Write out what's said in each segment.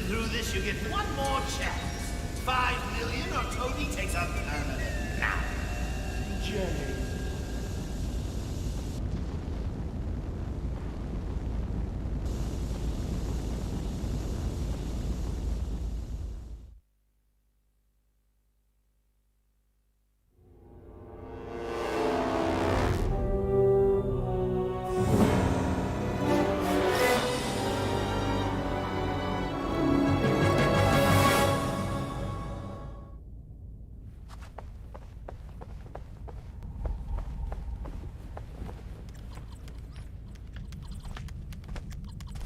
through this, you get one more chance. 5 million or Tony takes a permanent nap. Jay.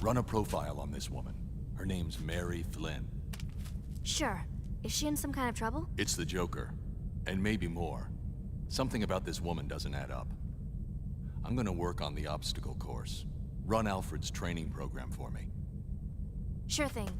Run a profile on this woman. Her name's Mary Flynn. Sure. Is she in some kind of trouble? It's the Joker. And maybe more. Something about this woman doesn't add up. I'm gonna work on the obstacle course. Run Alfred's training program for me. Sure thing.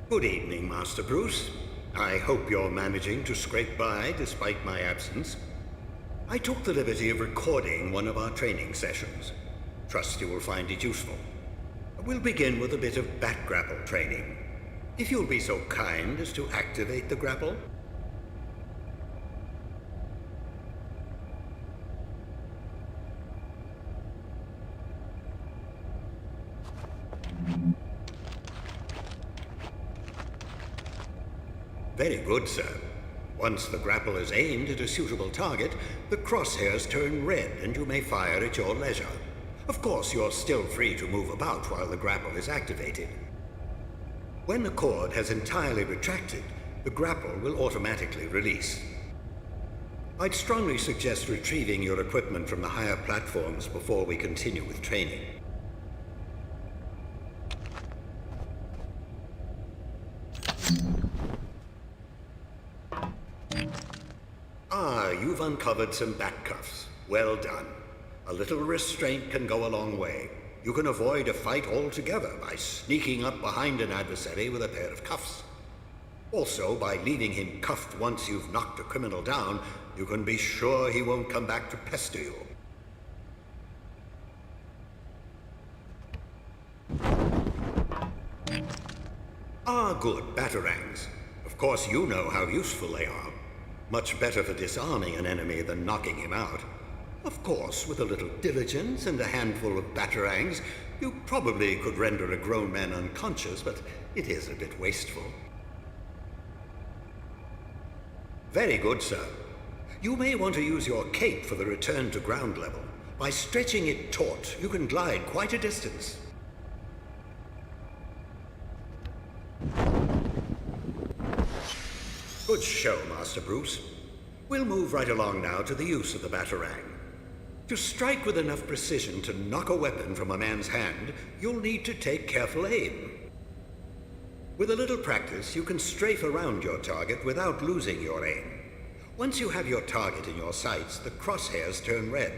Good evening, Master Bruce. I hope you're managing to scrape by despite my absence. I took the liberty of recording one of our training sessions. Trust you will find it useful. We'll begin with a bit of bat grapple training. If you'll be so kind as to activate the grapple. Very good, sir. Once the grapple is aimed at a suitable target, the crosshairs turn red and you may fire at your leisure. Of course, you're still free to move about while the grapple is activated. When the cord has entirely retracted, the grapple will automatically release. I'd strongly suggest retrieving your equipment from the higher platforms before we continue with training. Ah, you've uncovered some back cuffs. Well done. A little restraint can go a long way. You can avoid a fight altogether by sneaking up behind an adversary with a pair of cuffs. Also, by leaving him cuffed once you've knocked a criminal down, you can be sure he won't come back to pester you. Ah, good, batarangs. Of course you know how useful they are. Much better for disarming an enemy than knocking him out. Of course, with a little diligence and a handful of batarangs, you probably could render a grown man unconscious, but it is a bit wasteful. Very good, sir. You may want to use your cape for the return to ground level. By stretching it taut, you can glide quite a distance. Good show, Master Bruce. We'll move right along now to the use of the batarang. To strike with enough precision to knock a weapon from a man's hand, you'll need to take careful aim. With a little practice, you can strafe around your target without losing your aim. Once you have your target in your sights, the crosshairs turn red.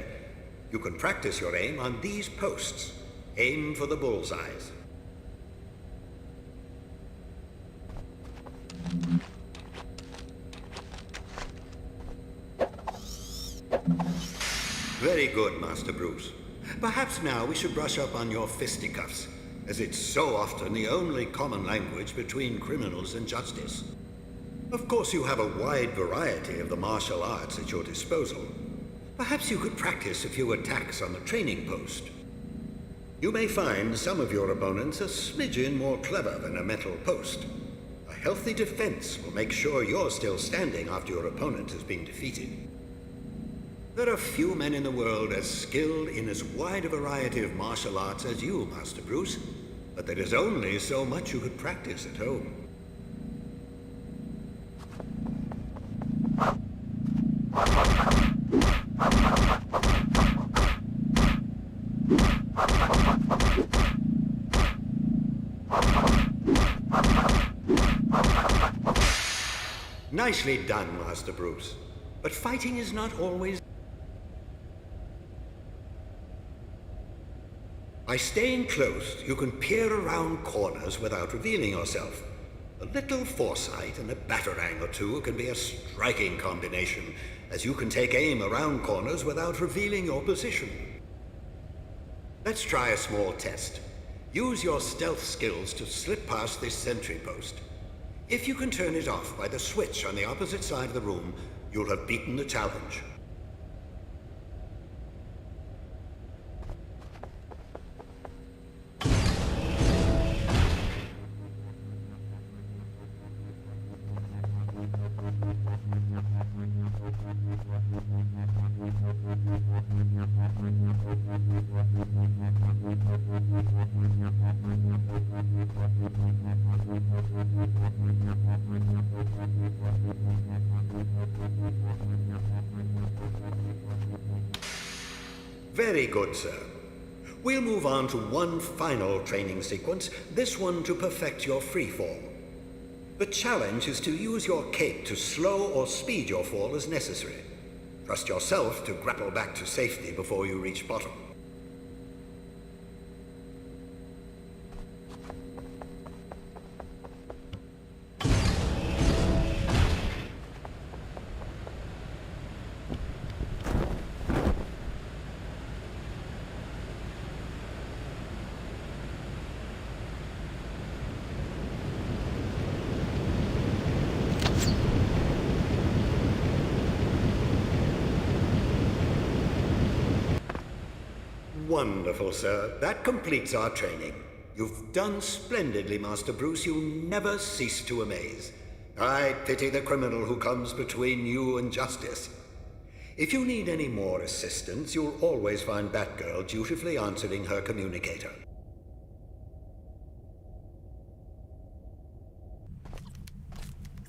You can practice your aim on these posts. Aim for the bullseyes. Very good, Master Bruce. Perhaps now we should brush up on your fisticuffs, as it's so often the only common language between criminals and justice. Of course, you have a wide variety of the martial arts at your disposal. Perhaps you could practice a few attacks on the training post. You may find some of your opponents a smidgen more clever than a metal post. A healthy defense will make sure you're still standing after your opponent has been defeated. There are few men in the world as skilled in as wide a variety of martial arts as you, Master Bruce, but there is only so much you could practice at home. Nicely done, Master Bruce. But fighting is not always... By staying close, you can peer around corners without revealing yourself. A little foresight and a batarang or two can be a striking combination, as you can take aim around corners without revealing your position. Let's try a small test. Use your stealth skills to slip past this sentry post. If you can turn it off by the switch on the opposite side of the room, you'll have beaten the challenge. Very good, sir. We'll move on to one final training sequence, this one to perfect your free fall. The challenge is to use your cape to slow or speed your fall as necessary. Trust yourself to grapple back to safety before you reach bottom. Wonderful, sir. That completes our training. You've done splendidly, Master Bruce. You never cease to amaze. I pity the criminal who comes between you and justice. If you need any more assistance, you'll always find Batgirl dutifully answering her communicator.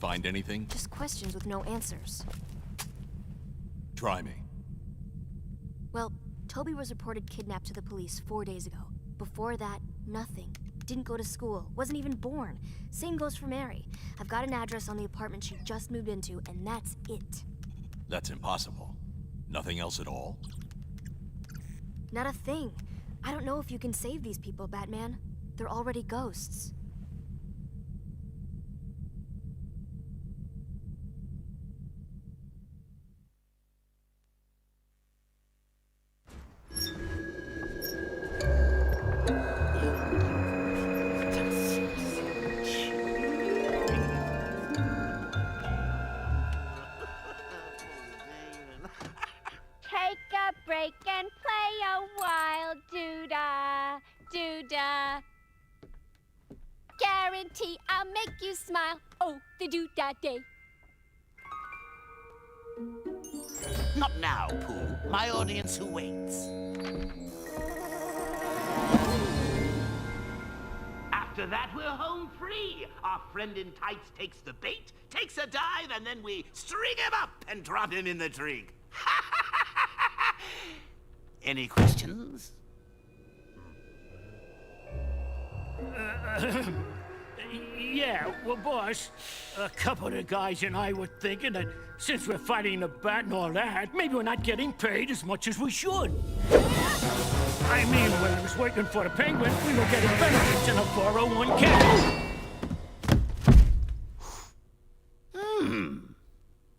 Find anything? Just questions with no answers. Try me. Well, Toby was reported kidnapped to the police 4 days ago. Before that, nothing. Didn't go to school, wasn't even born. Same goes for Mary. I've got an address on the apartment she just moved into, and that's it. That's impossible. Nothing else at all? Not a thing. I don't know if you can save these people, Batman. They're already ghosts. Break and play a while, doo-dah, doo-dah. Guarantee I'll make you smile, oh, the doo-dah day. Not now, Pooh. My audience who waits. After that, we're home free. Our friend in tights takes the bait, takes a dive, and then we string him up and drop him in the trig. Any questions? Yeah, well, boss, a couple of the guys and I were thinking that since we're fighting the bat and all that, maybe we're not getting paid as much as we should. I mean, when I was working for the Penguin, we were getting benefits in a 401k.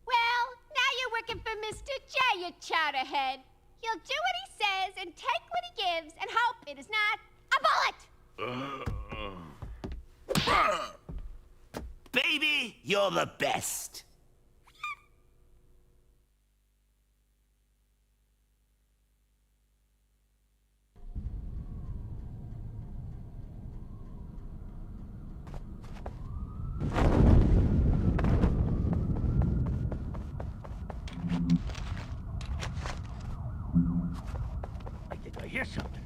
Well, now you're working for Mr. J, you chowderhead. He'll do what he says and take what he gives and hope it is not a bullet! Baby, you're the best. I think I hear something.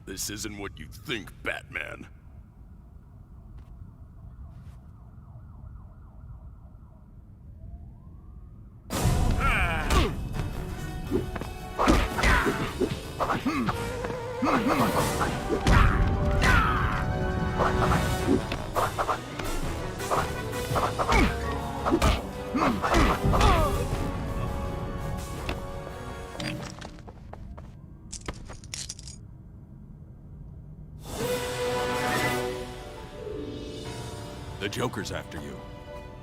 This isn't what you think, Batman. The Joker's after you.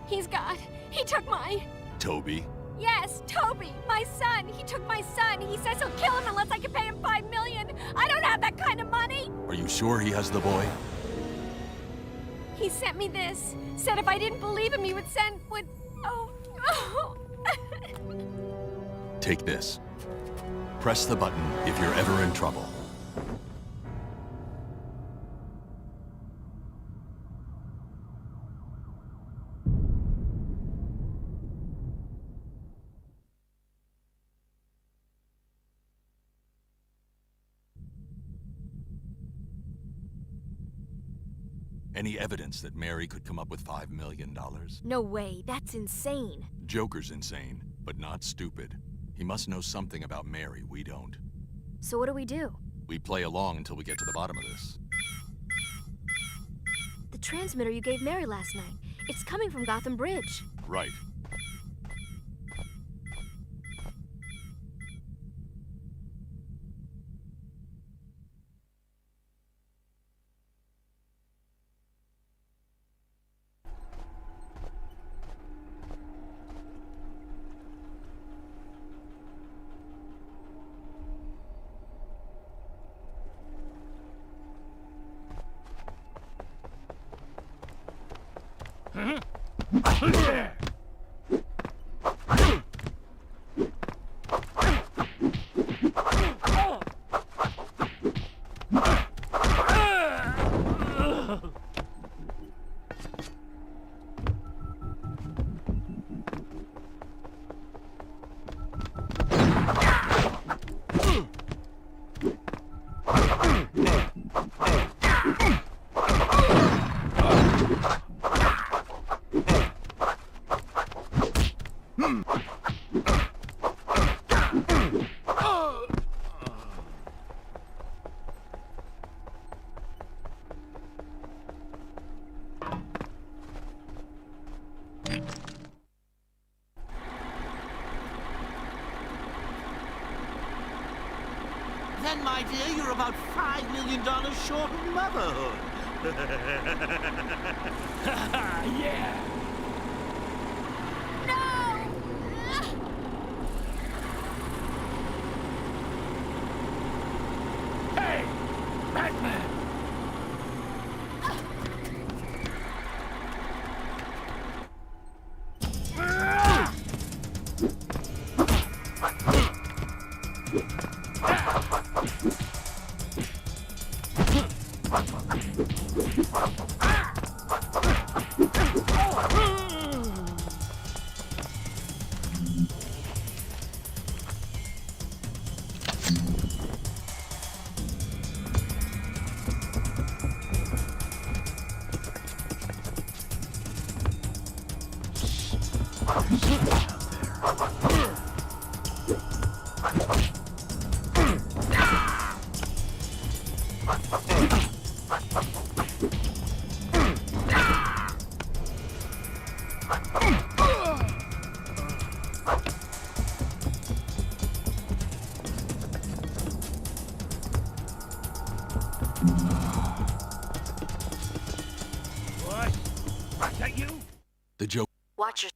He's got. He took my. Toby. Yes, Toby, my son. He took my son. He says he'll kill him unless I can pay him $5 million. I don't have that kind of money. Are you sure he has the boy? He sent me this. Said if I didn't believe him, he would send. Oh. Take this. Press the button if you're ever in trouble. Any evidence that Mary could come up with $5 million? No way, that's insane. Joker's insane, but not stupid. He must know something about Mary we don't. So what do we do? We play along until we get to the bottom of this. The transmitter you gave Mary last night. It's coming from Gotham Bridge. Right. Then, my dear, you're about $5 million short of motherhood. Yeah. No! What? Is that you? The joke. Watch your...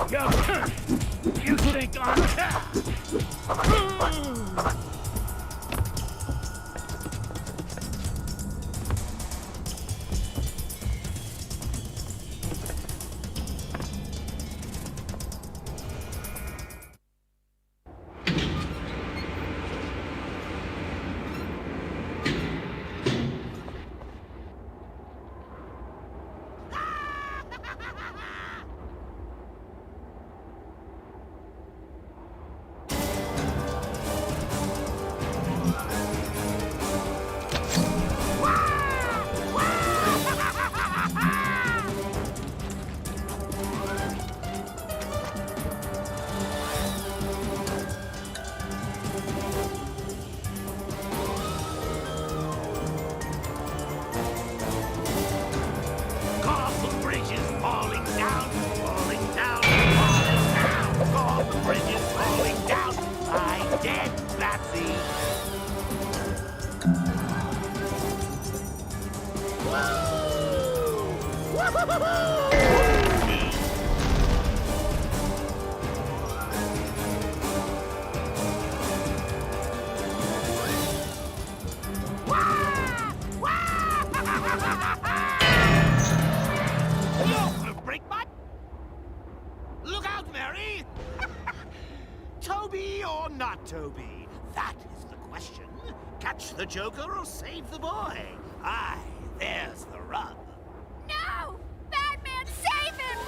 Yo, you think I'm... The bridge is falling down, falling down, falling down. God, the bridge is falling down. I'm dead, Batsy. Woo! Woo-hoo-hoo-hoo! Look out, Mary! Toby or not Toby? That is the question. Catch the Joker or save the boy? Aye, there's the rub. No! Batman, save him!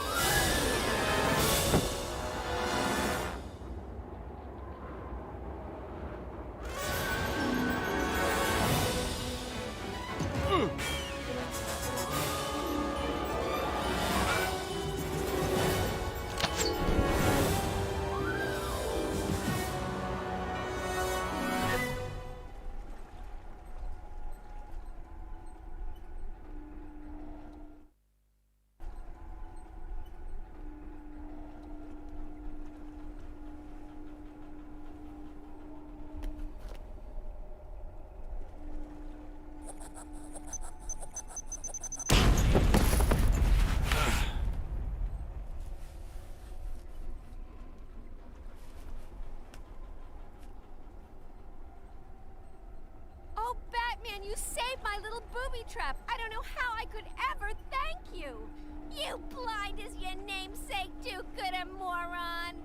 Oh, Batman, you saved my little booby trap. I don't know how I could ever thank you. You blind as your namesake, do-gooder moron.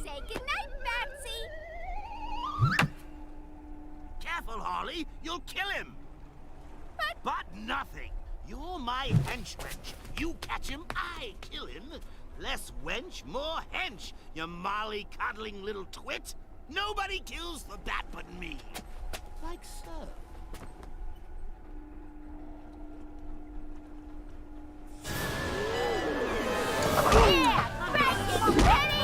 Say goodnight, Batsy. Careful, Harley. You'll kill him. But nothing. You're my hench-wench. You catch him, I kill him. Less wench, more hench, you molly-coddling little twit. Nobody kills the bat but me. Like so. Yeah! Break it, Penny!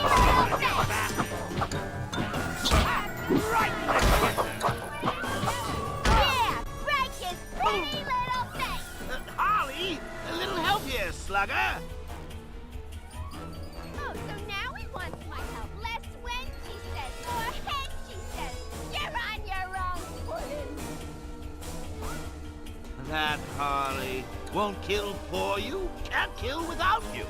Right! Yeah! Break his pretty little face! Harley, a little help here, slugger. Oh, so now he wants my help. Less when, she says. More head, she says. You're on your own, Puddin'. That Harley won't kill for you, can't kill without you.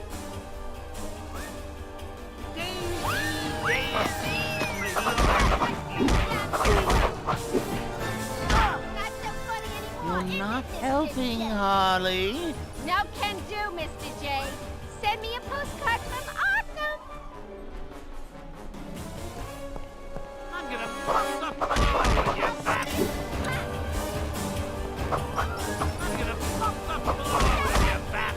Not so funny anymore. not helping, Harley. No can do, Mr. J. Send me a postcard from Arkham. I'm gonna bust the floor with you, Bat. I'm gonna bust the floor with you, Bat.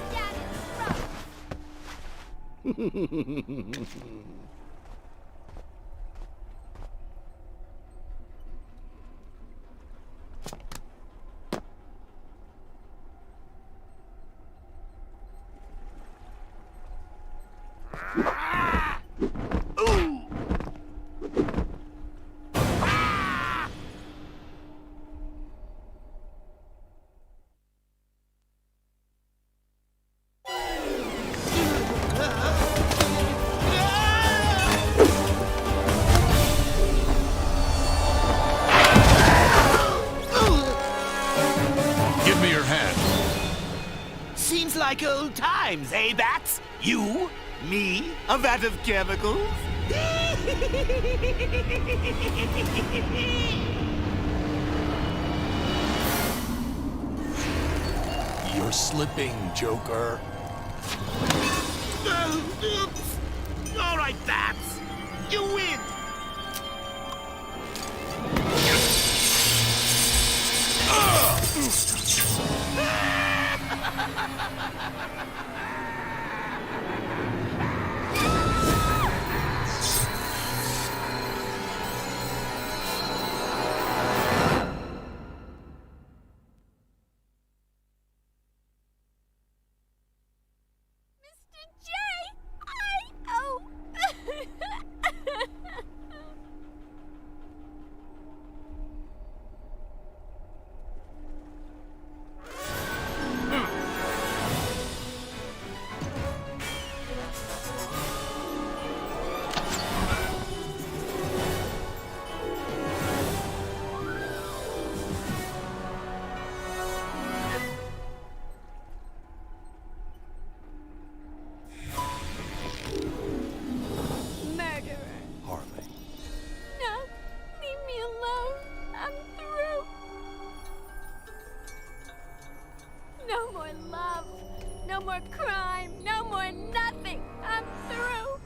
Give me your hand. Seems like old times, eh, Bats? You, me, a vat of chemicals? You're slipping, Joker. Oops. All right, Bats. You win. Mr. J, oh. Murderer. Harley. No, leave me alone. I'm through. No more love. No more crime. No more nothing. I'm through.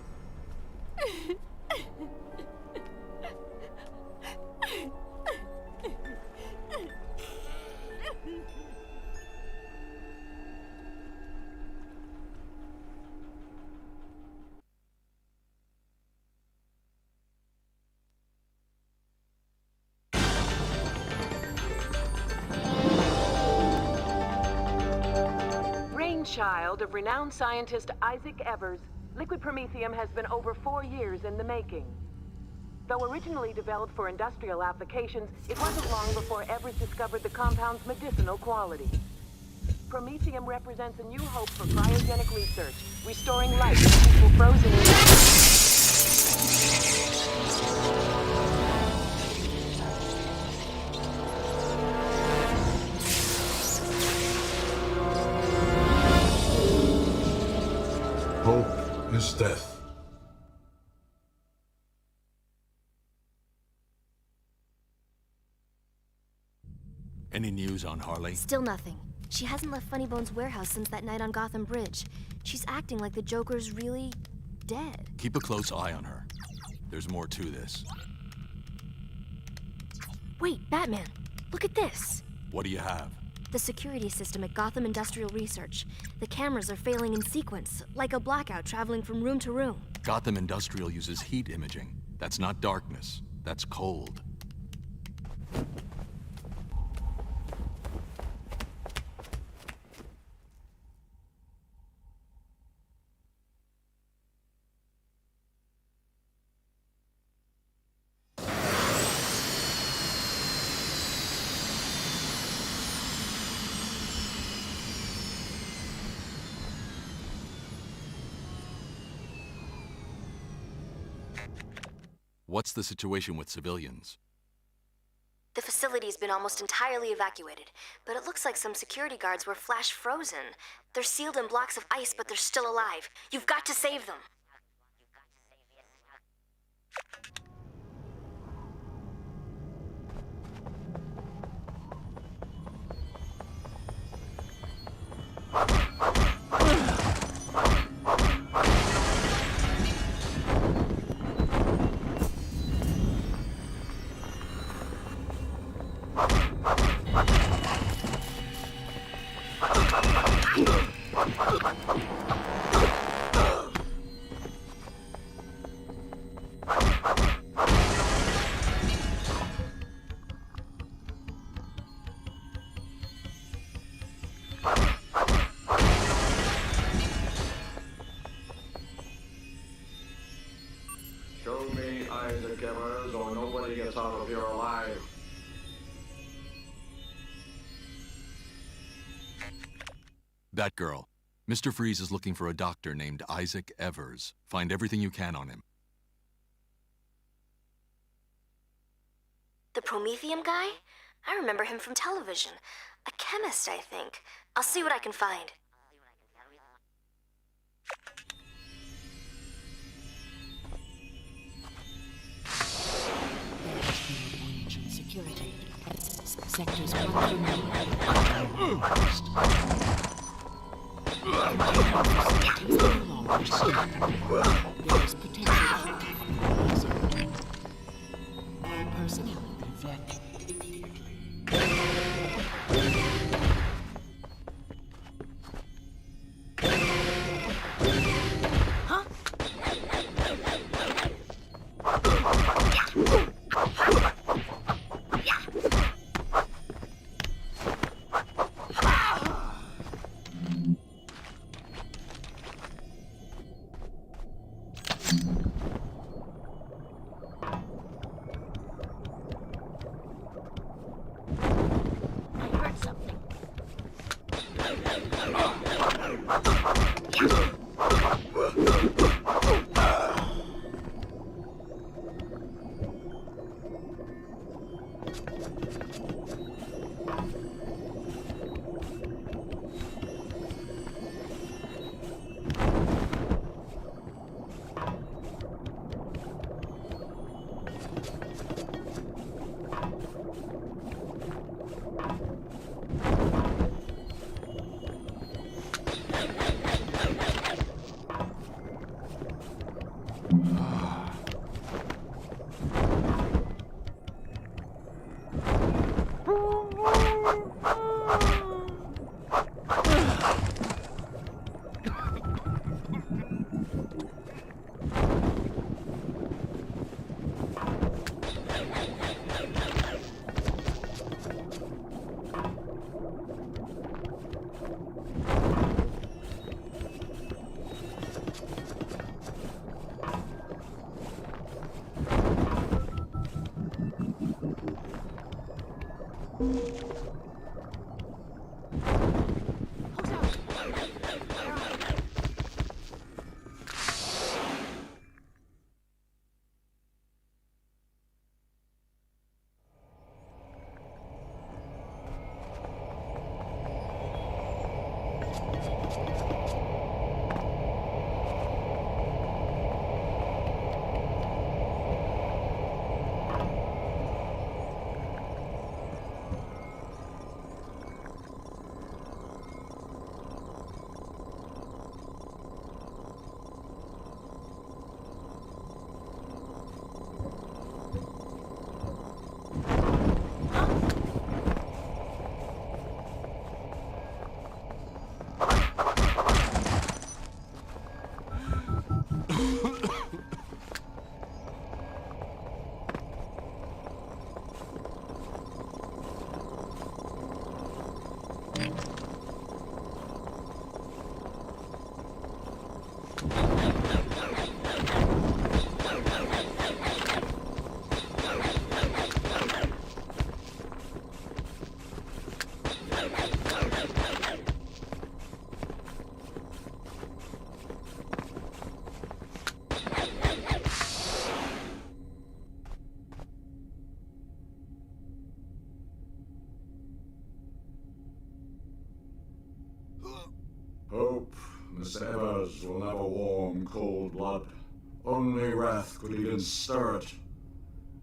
Brainchild of renowned scientist Isaac Evers, liquid promethium has been over 4 years in the making. Though originally developed for industrial applications, it wasn't long before Evers discovered the compound's medicinal qualities. Promethium represents a new hope for cryogenic research, restoring life to people frozen in... Hope is death. Any news on Harley? Still nothing. She hasn't left Funnybone's warehouse since that night on Gotham Bridge. She's acting like the Joker's really dead. Keep a close eye on her. There's more to this. Wait, Batman, look at this. What do you have? The security system at Gotham Industrial Research. The cameras are failing in sequence, like a blackout traveling from room to room. Gotham Industrial uses heat imaging. That's not darkness. That's cold. What's the situation with civilians? The facility's been almost entirely evacuated, but it looks like some security guards were flash frozen. They're sealed in blocks of ice, but they're still alive. You've got to save them. Show me Isaac Evers, or nobody gets out of here alive. That girl. Mr. Freeze is looking for a doctor named Isaac Evers. Find everything you can on him. The Prometheum guy? I remember him from television. A chemist, I think. I'll see what I can find. Ancient security. Sectors 1 through 9. There is potential for reprising. All personnel reflect. Hope, Mr. Evers, will never warm cold blood. Only wrath could even stir it.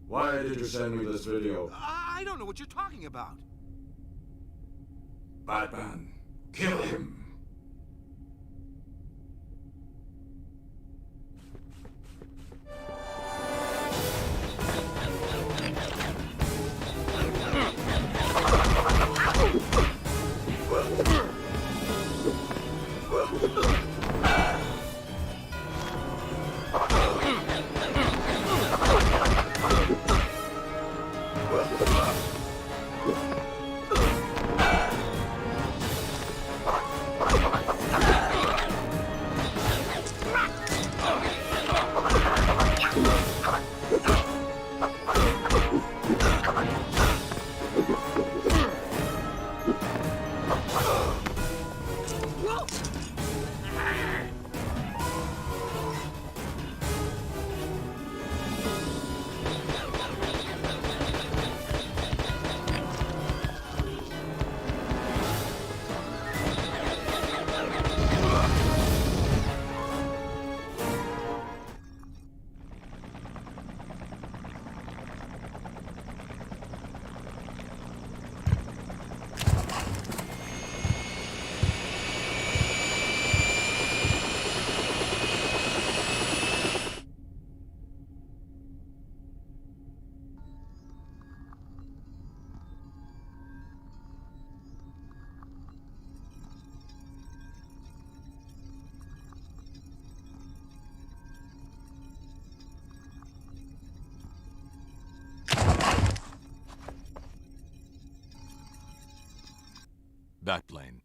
Why did you send me this video? I don't know what you're talking about. Batman, kill him. Backplane.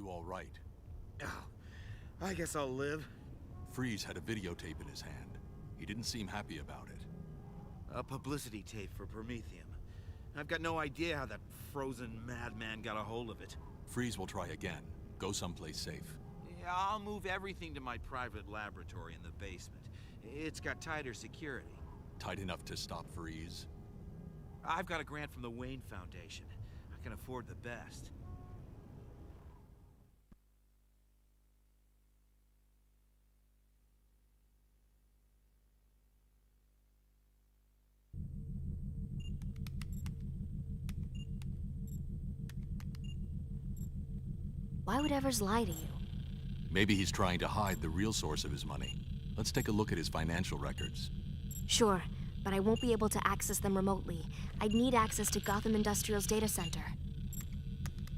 you all right? Oh, I guess I'll live. Freeze had a videotape in his hand. He didn't seem happy about it. A publicity tape for Prometheum. I've got no idea how that frozen madman got a hold of it. Freeze will try again. Go someplace safe. Yeah, I'll move everything to my private laboratory in the basement. It's got tighter security. Tight enough to stop Freeze? I've got a grant from the Wayne Foundation. I can afford the best. Why would Evers lie to you? Maybe he's trying to hide the real source of his money. Let's take a look at his financial records. Sure, but I won't be able to access them remotely. I'd need access to Gotham Industrial's data center.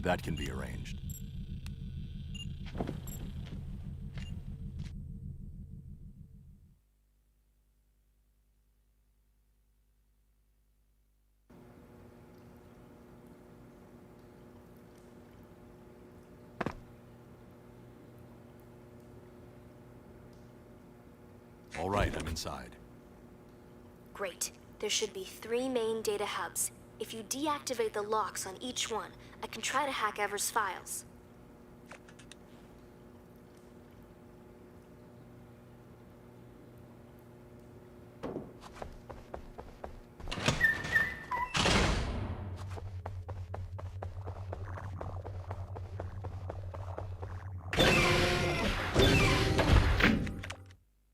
That can be arranged. All right, I'm inside. Great. There should be 3 main data hubs. If you deactivate the locks on each one, I can try to hack Evers' files.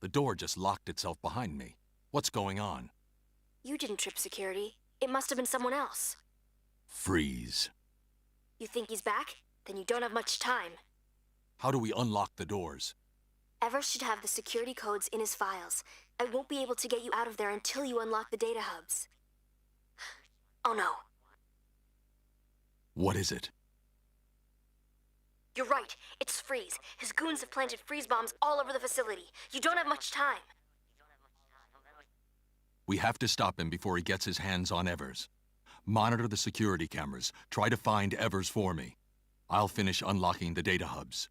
The door just locked itself behind me. What's going on? You didn't trip security. It must have been someone else. Freeze. You think he's back? Then you don't have much time. How do we unlock the doors? Evers should have the security codes in his files. I won't be able to get you out of there until you unlock the data hubs. Oh no. What is it? You're right. It's Freeze. His goons have planted freeze bombs all over the facility. You don't have much time. We have to stop him before he gets his hands on Evers. Monitor the security cameras. Try to find Evers for me. I'll finish unlocking the data hubs.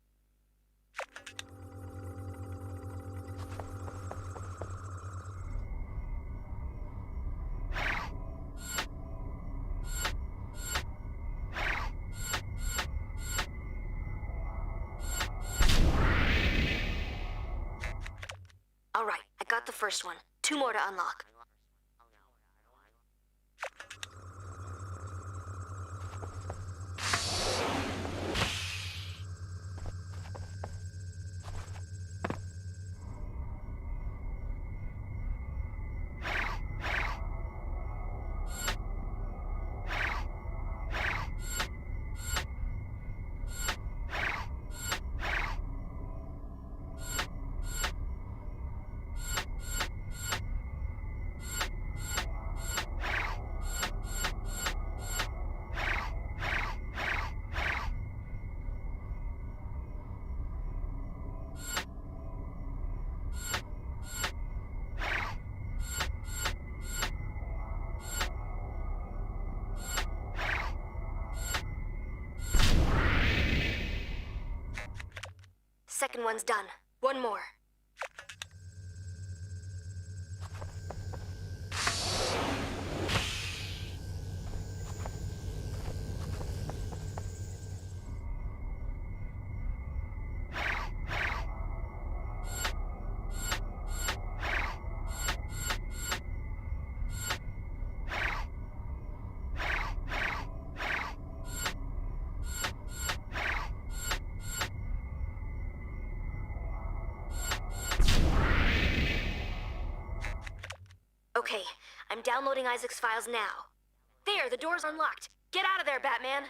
All right, I got the first one. 2 more to unlock. Second one's done. 1 more. Okay, I'm downloading Isaac's files now. There, the door's unlocked. Get out of there, Batman!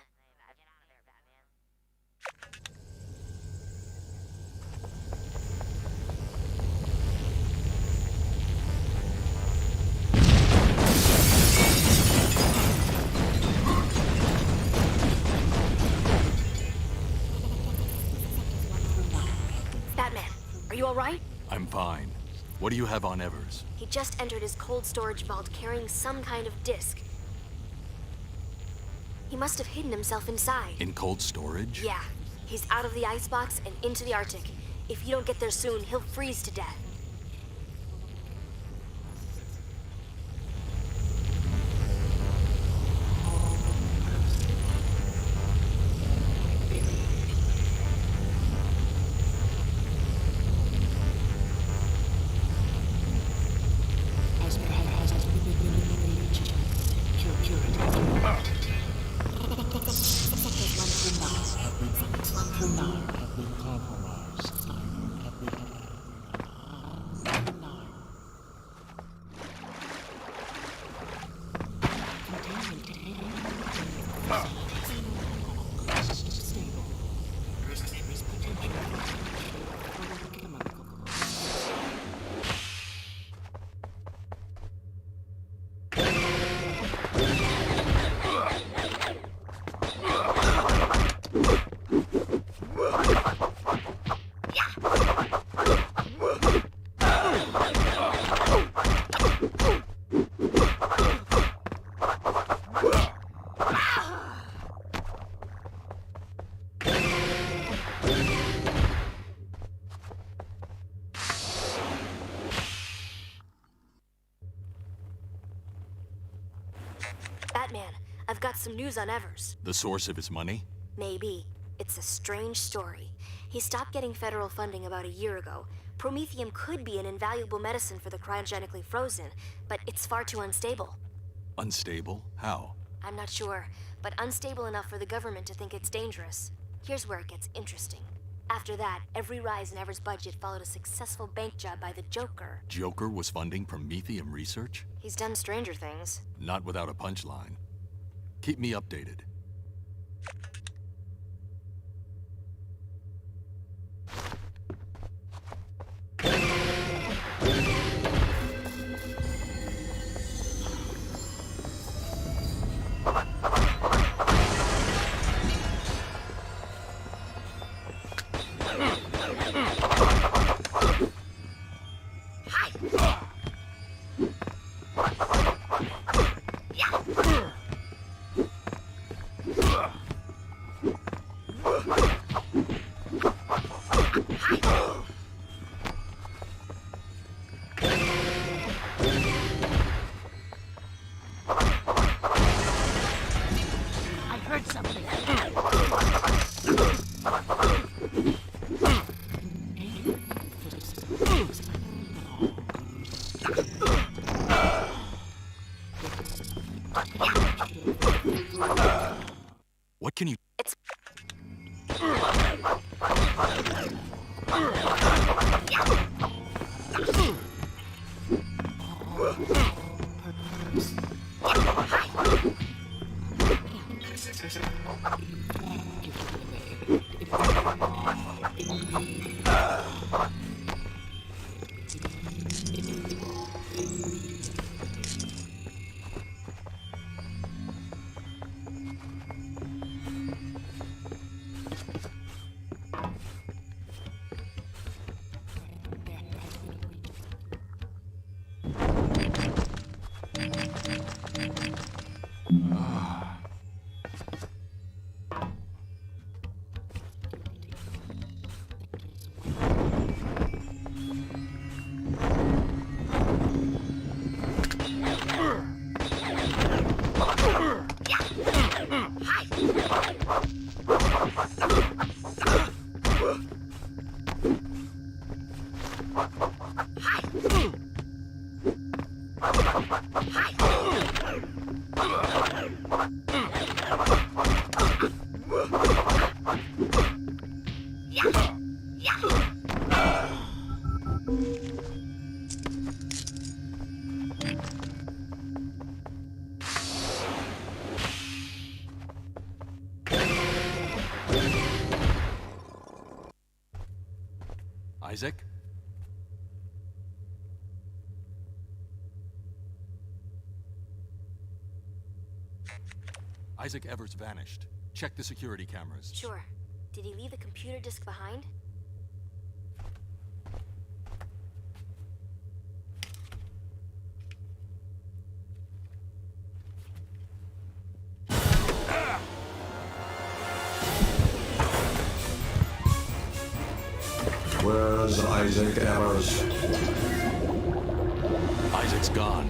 Batman, are you all right? I'm fine. What do you have on Evers? He just entered his cold storage vault carrying some kind of disc. He must have hidden himself inside. In cold storage? Yeah. He's out of the icebox and into the Arctic. If you don't get there soon, he'll freeze to death. Batman, I've got some news on Evers. The source of his money? Maybe. It's a strange story. He stopped getting federal funding about a year ago. Promethium could be an invaluable medicine for the cryogenically frozen, but it's far too unstable. Unstable? How? I'm not sure, but unstable enough for the government to think it's dangerous. Here's where it gets interesting. After that, every rise in Evers' budget followed a successful bank job by the Joker. Joker was funding Promethium research? He's done stranger things. Not without a punchline. Keep me updated. What can you... It's... Isaac? Isaac Evers vanished. Check the security cameras. Sure. Did he leave the computer disk behind? Where's Isaac Evers? Isaac's gone.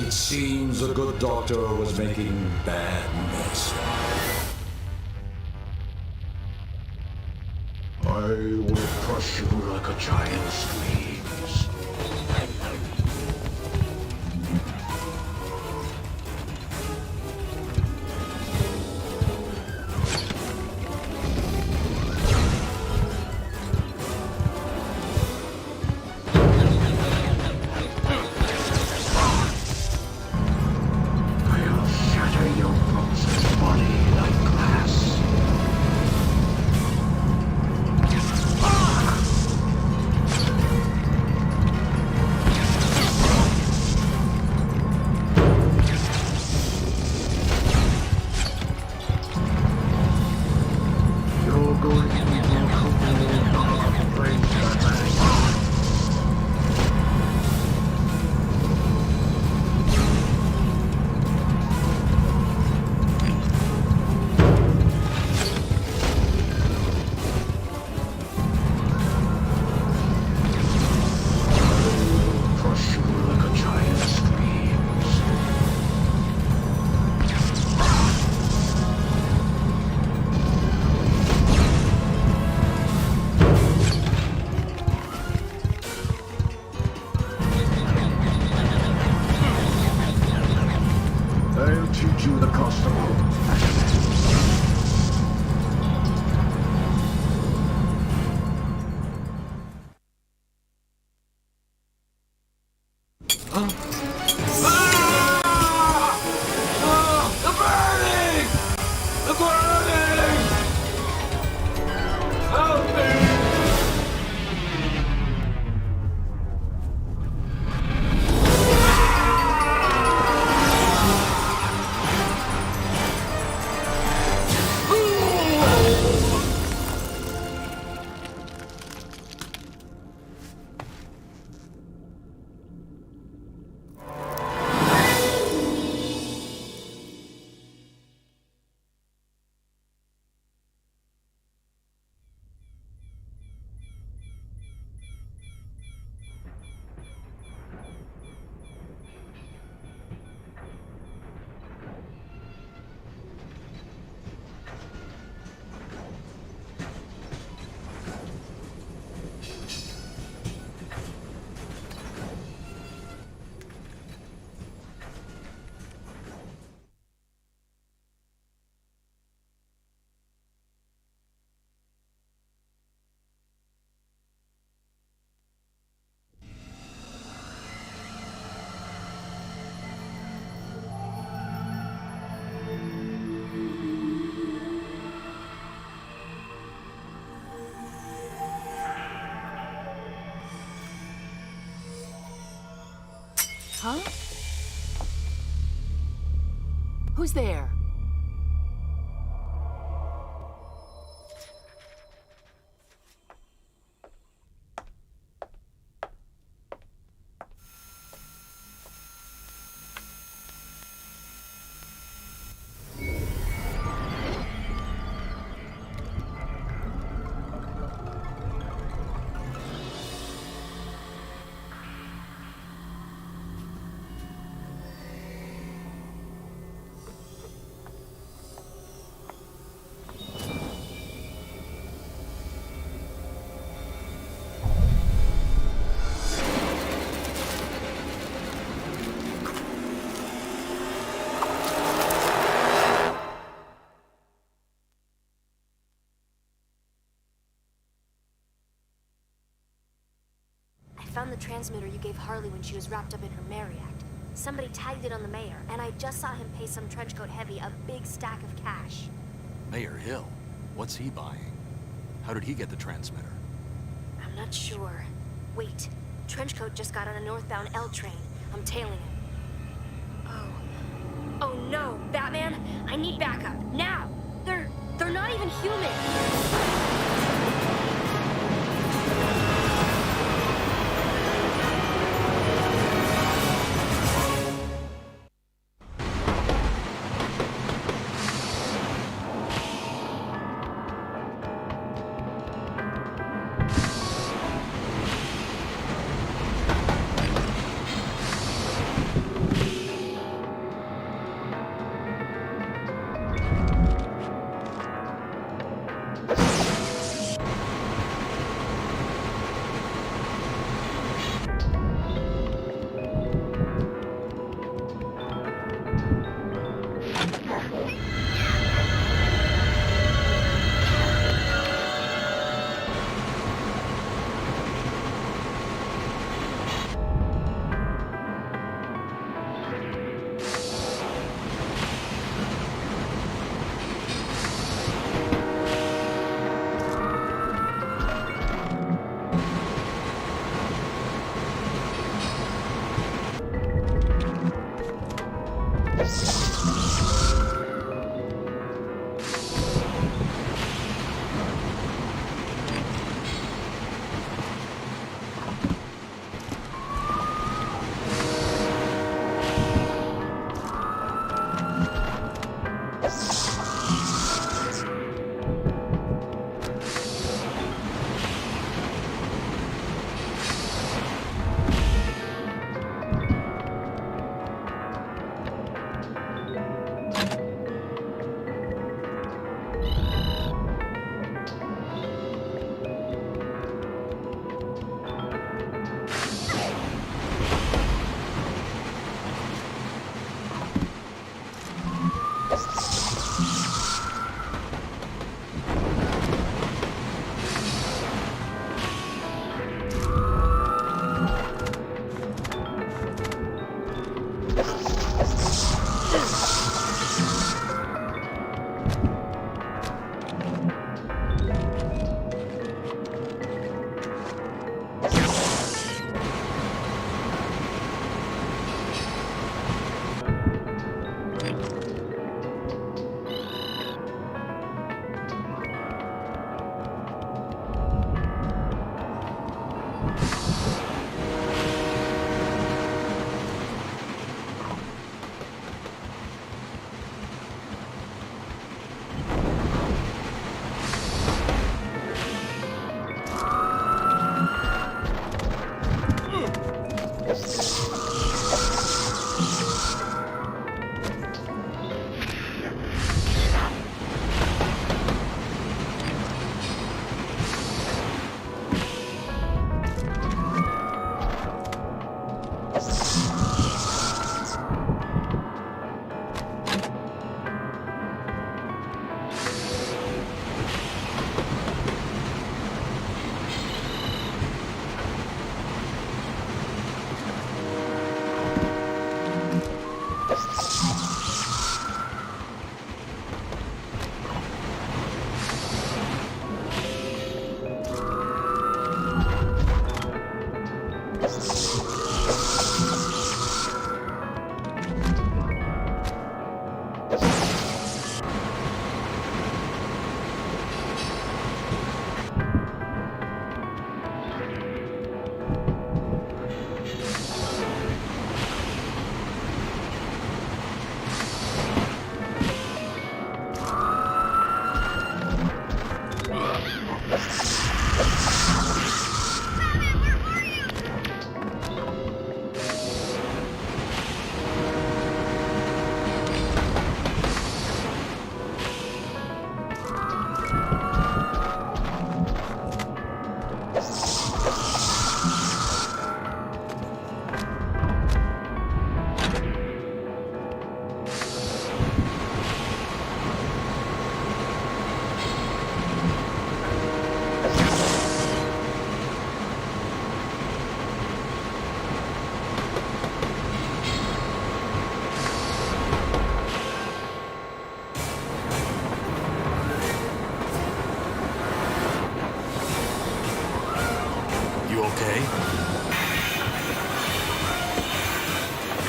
It seems a good doctor was making bad medicine. I will crush you like a giant's dreams. I'll shatter your monster's body like glass. You're going to be more comfortable playing that. Crush you like a giant's dreams. I'll teach you the cost of hope. The burning! The burning! Help me! Huh? Who's there? I found the transmitter you gave Harley when she was wrapped up in her Mary Act. Somebody tagged it on the mayor, and I just saw him pay some trenchcoat heavy a big stack of cash. Mayor Hill? What's he buying? How did he get the transmitter? I'm not sure. Wait, Trenchcoat just got on a northbound L train. I'm tailing him. Oh no, Batman! I need backup, now! They're not even human!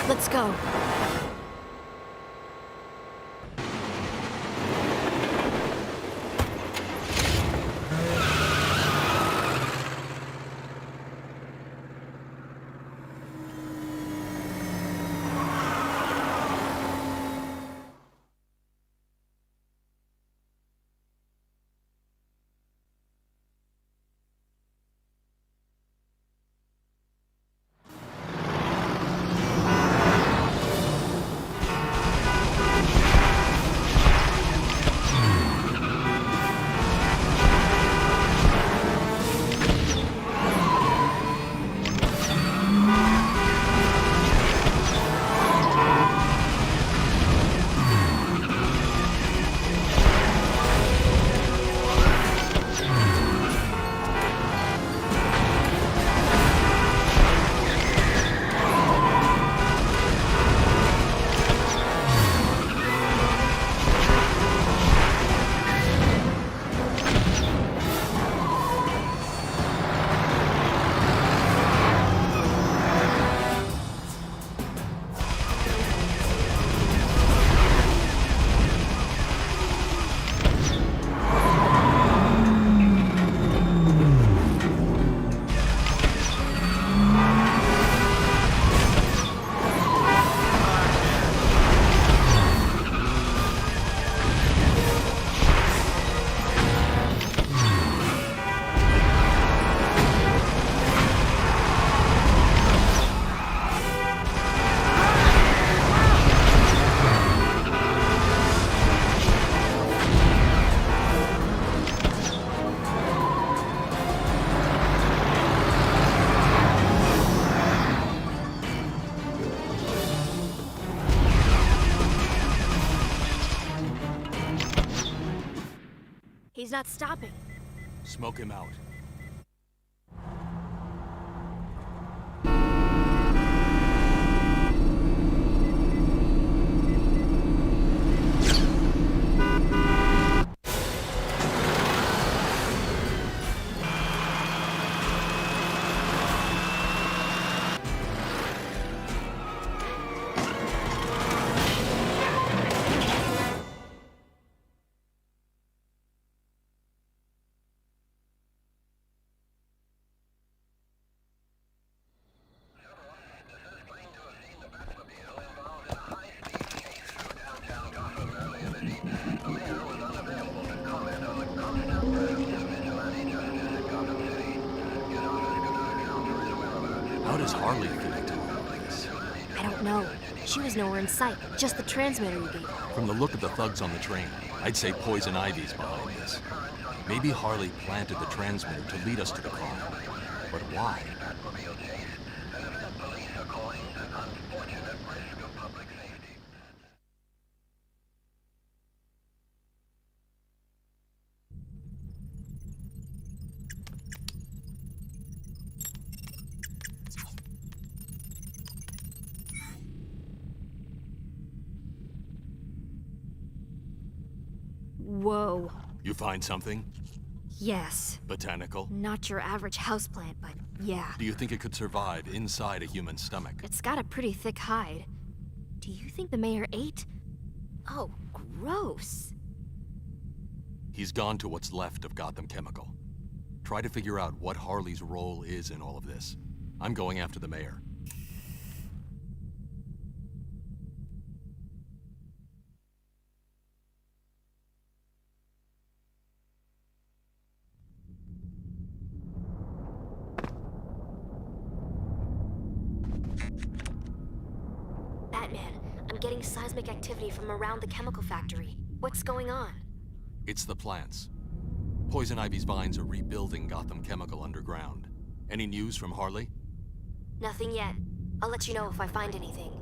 Let's go. He's not stopping. Smoke him out. How does Harley fit into all of this? I don't know. She was nowhere in sight, just the transmitter you gave her. From the look of the thugs on the train, I'd say Poison Ivy's behind this. Maybe Harley planted the transmitter to lead us to the crime. But why? Whoa. You find something? Yes. Botanical? Not your average houseplant, but yeah. Do you think it could survive inside a human stomach? It's got a pretty thick hide. Do you think the mayor ate? Oh, gross. He's gone to what's left of Gotham Chemical. Try to figure out what Harley's role is in all of this. I'm going after the mayor. Batman, I'm getting seismic activity from around the chemical factory. What's going on? It's the plants. Poison Ivy's vines are rebuilding Gotham Chemical underground. Any news from Harley? Nothing yet. I'll let you know if I find anything.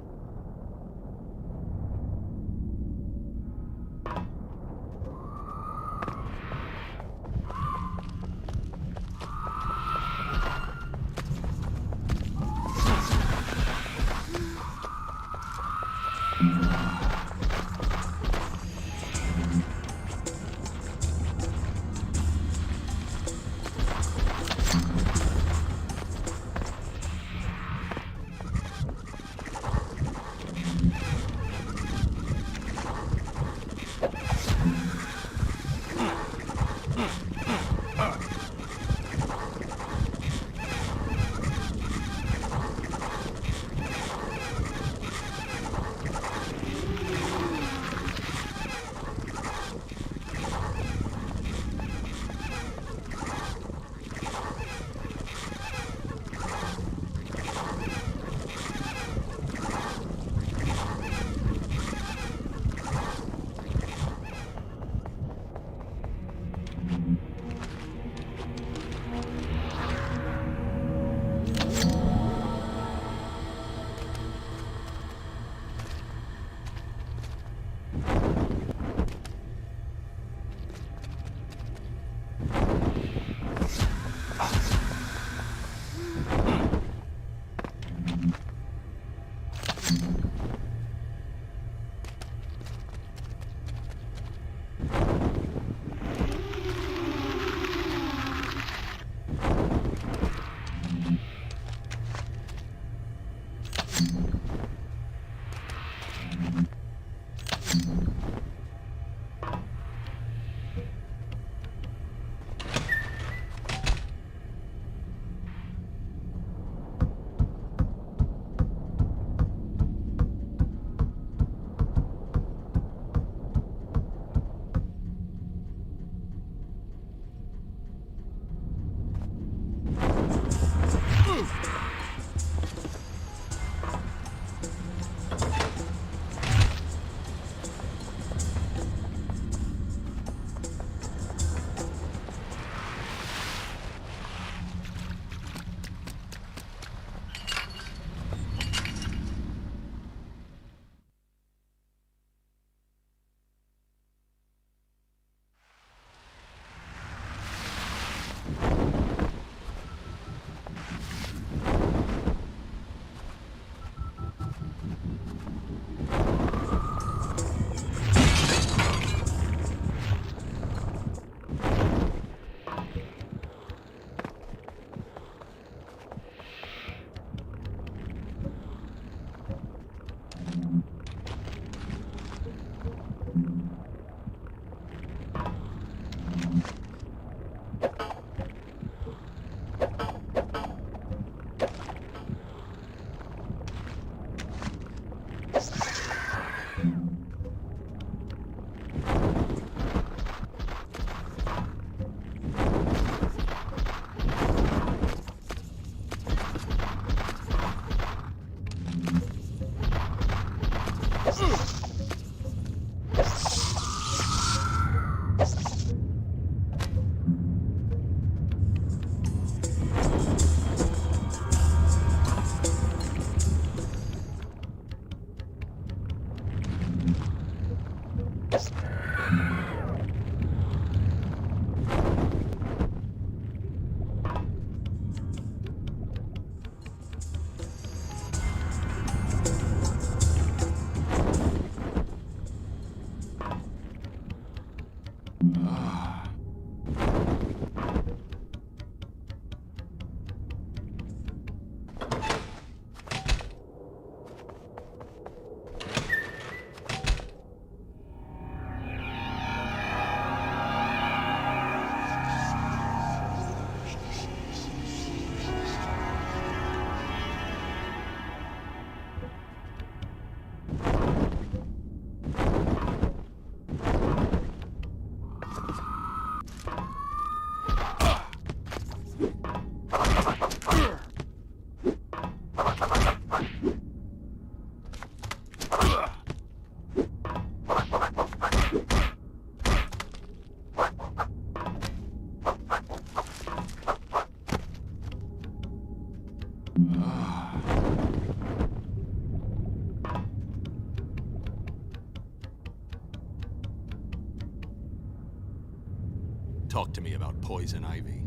Talk to me about poison ivy.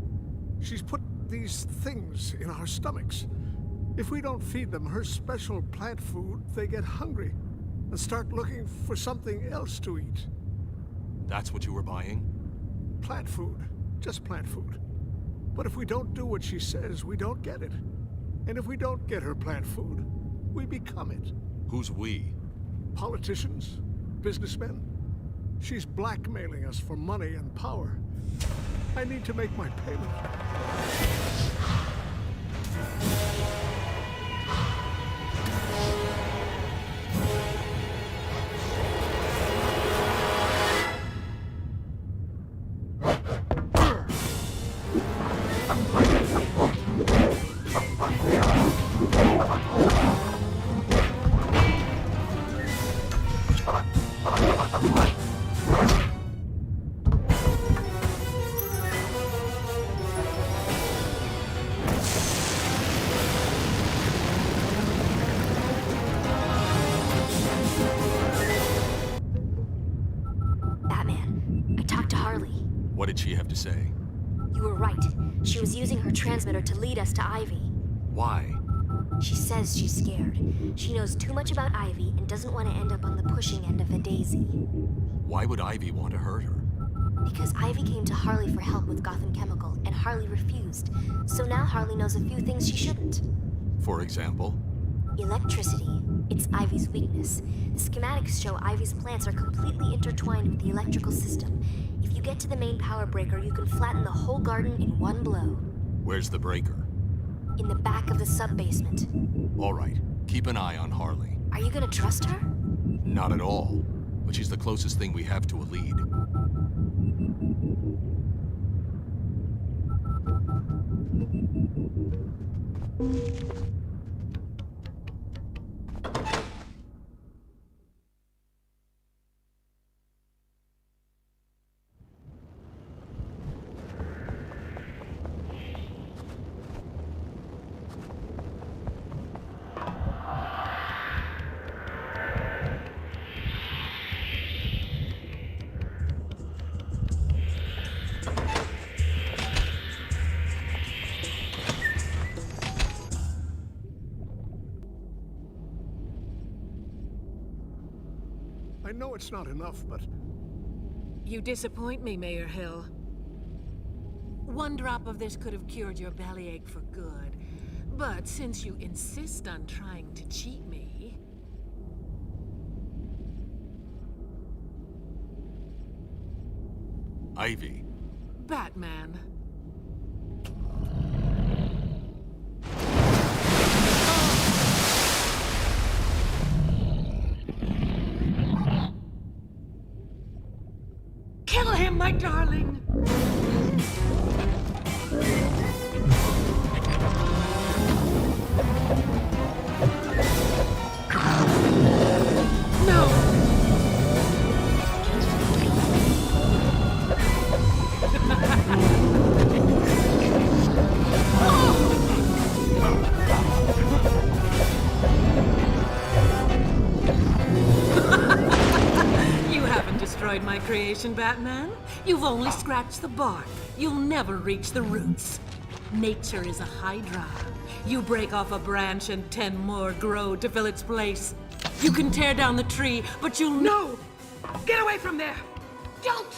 She's put these things in our stomachs. If we don't feed them her special plant food, they get hungry and start looking for something else to eat. That's what you were buying? Plant food. Just plant food. But if we don't do what she says, we don't get it. And if we don't get her plant food, we become it. Who's we? Politicians, businessmen. She's blackmailing us for money and power. I need to make my payment. What did she have to say? You were right. She was using her transmitter to lead us to Ivy. Why? She says she's scared. She knows too much about Ivy and doesn't want to end up on the pushing end of a daisy. Why would Ivy want to hurt her? Because Ivy came to Harley for help with Gotham Chemical, and Harley refused. So now Harley knows a few things she shouldn't. For example? Electricity. It's Ivy's weakness. The schematics show Ivy's plants are completely intertwined with the electrical system. If you get to the main power breaker, you can flatten the whole garden in one blow. Where's the breaker? In the back of the sub-basement. All right. Keep an eye on Harley. Are you gonna trust her? Not at all. But she's the closest thing we have to a lead. I know it's not enough, but... You disappoint me, Mayor Hill. One drop of this could have cured your bellyache for good. But since you insist on trying to cheat me... Ivy. Batman. Kill him, my darling! My creation, Batman. You've only scratched the bark. You'll never reach the roots. Nature is a hydra. You break off a branch and 10 more grow to fill its place. You can tear down the tree, but you'll... No! Get away from there! Don't!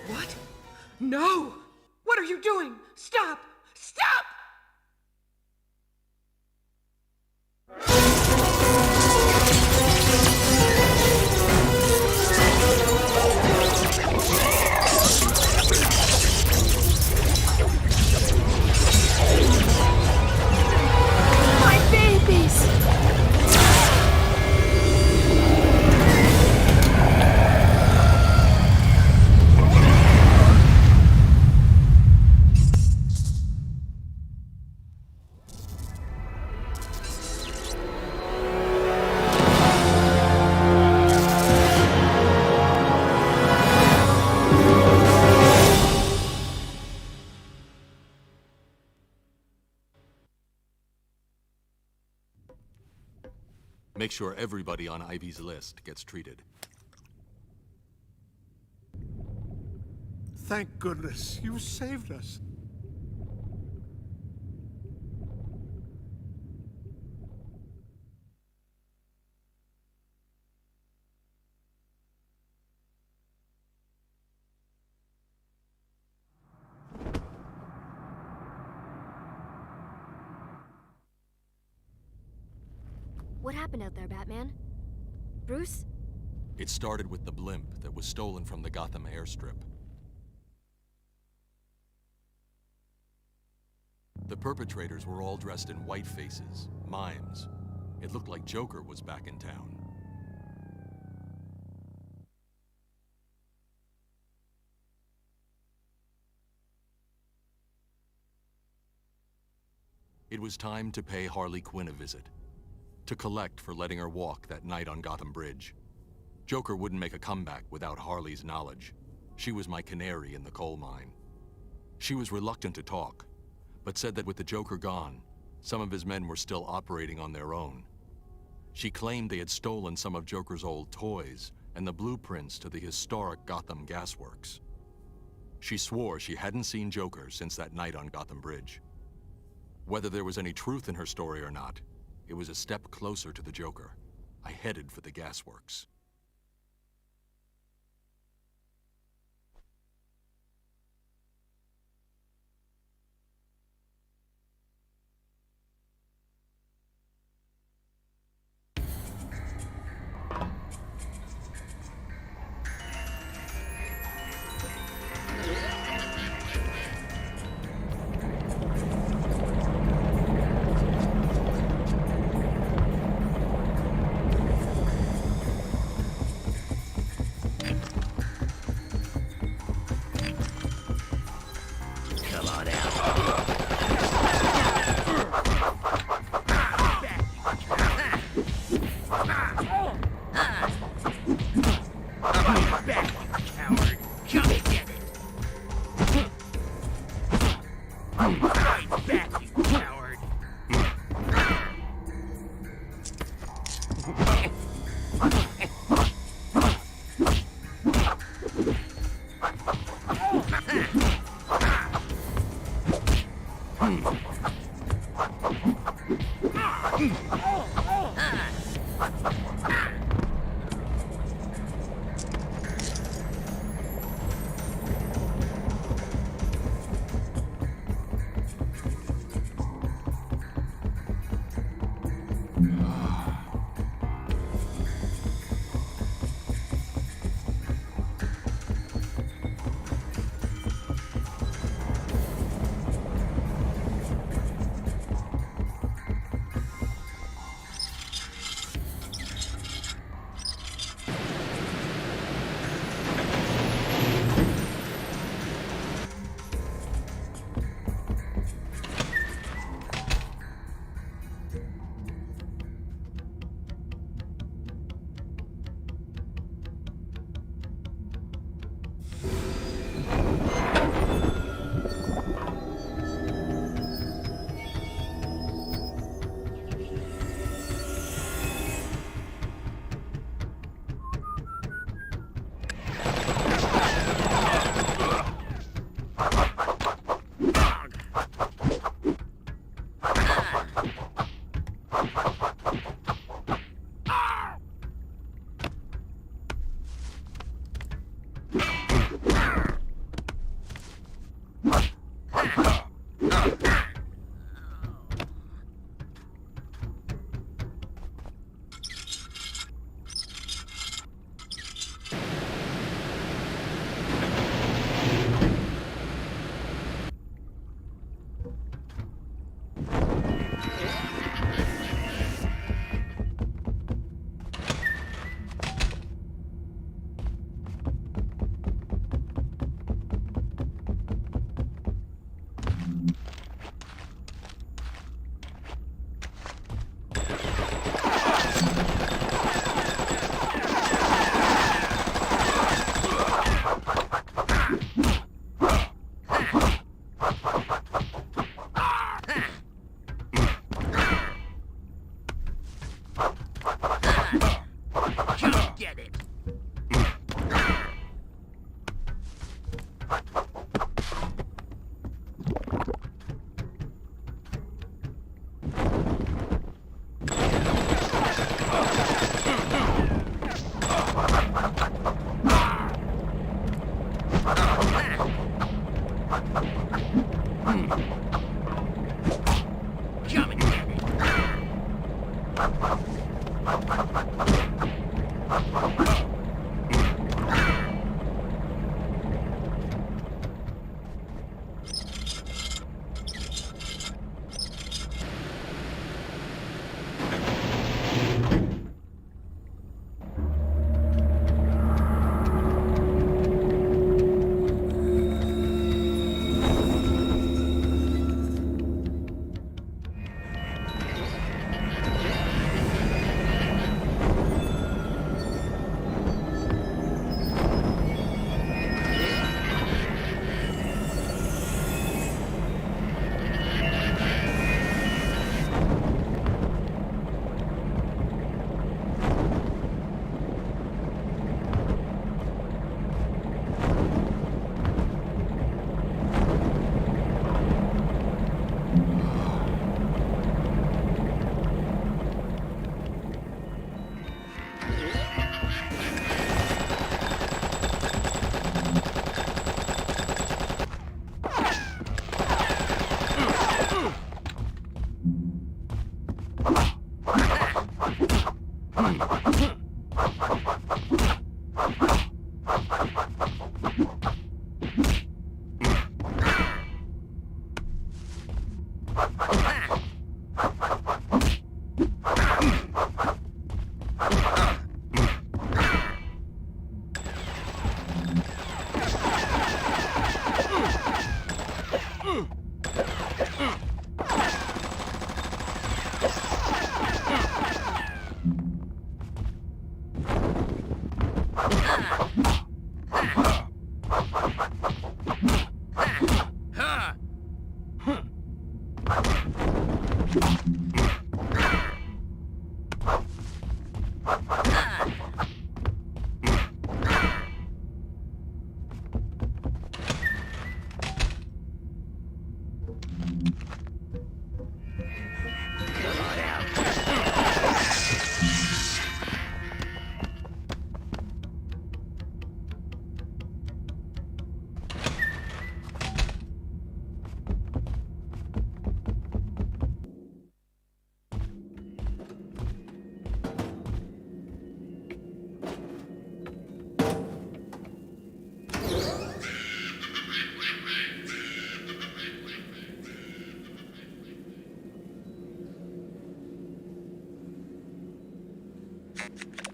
What? No! What are you doing? Stop! Stop! Make sure everybody on Ivy's list gets treated. Thank goodness, you saved us. What happened out there, Batman? Bruce? It started with the blimp that was stolen from the Gotham airstrip. The perpetrators were all dressed in white faces, mimes. It looked like Joker was back in town. It was time to pay Harley Quinn a visit. To collect for letting her walk that night on Gotham Bridge. Joker wouldn't make a comeback without Harley's knowledge. She was my canary in the coal mine. She was reluctant to talk, but said that with the Joker gone, some of his men were still operating on their own. She claimed they had stolen some of Joker's old toys and the blueprints to the historic Gotham gasworks. She swore she hadn't seen Joker since that night on Gotham Bridge. Whether there was any truth in her story or not, it was a step closer to the Joker. I headed for the gasworks.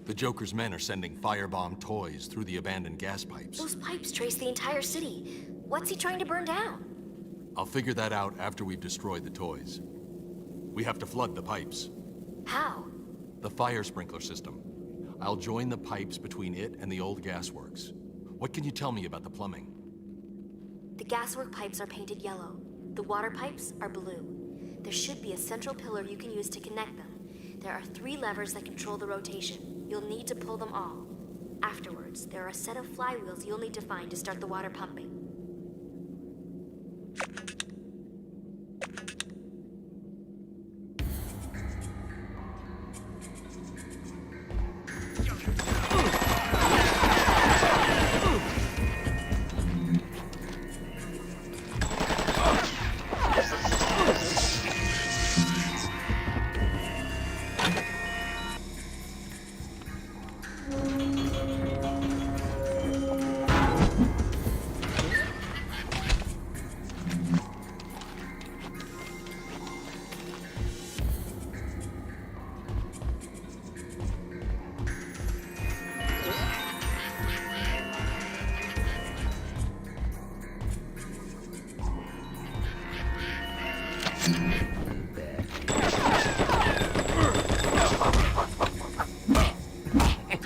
The Joker's men are sending firebomb toys through the abandoned gas pipes. Those pipes trace the entire city. What's he trying to burn down? I'll figure that out after we've destroyed the toys. We have to flood the pipes. How? The fire sprinkler system. I'll join the pipes between it and the old gasworks. What can you tell me about the plumbing? The gaswork pipes are painted yellow. The water pipes are blue. There should be a central pillar you can use to connect them. There are 3 levers that control the rotation. You'll need to pull them all. Afterwards, there are a set of flywheels you'll need to find to start the water pumping.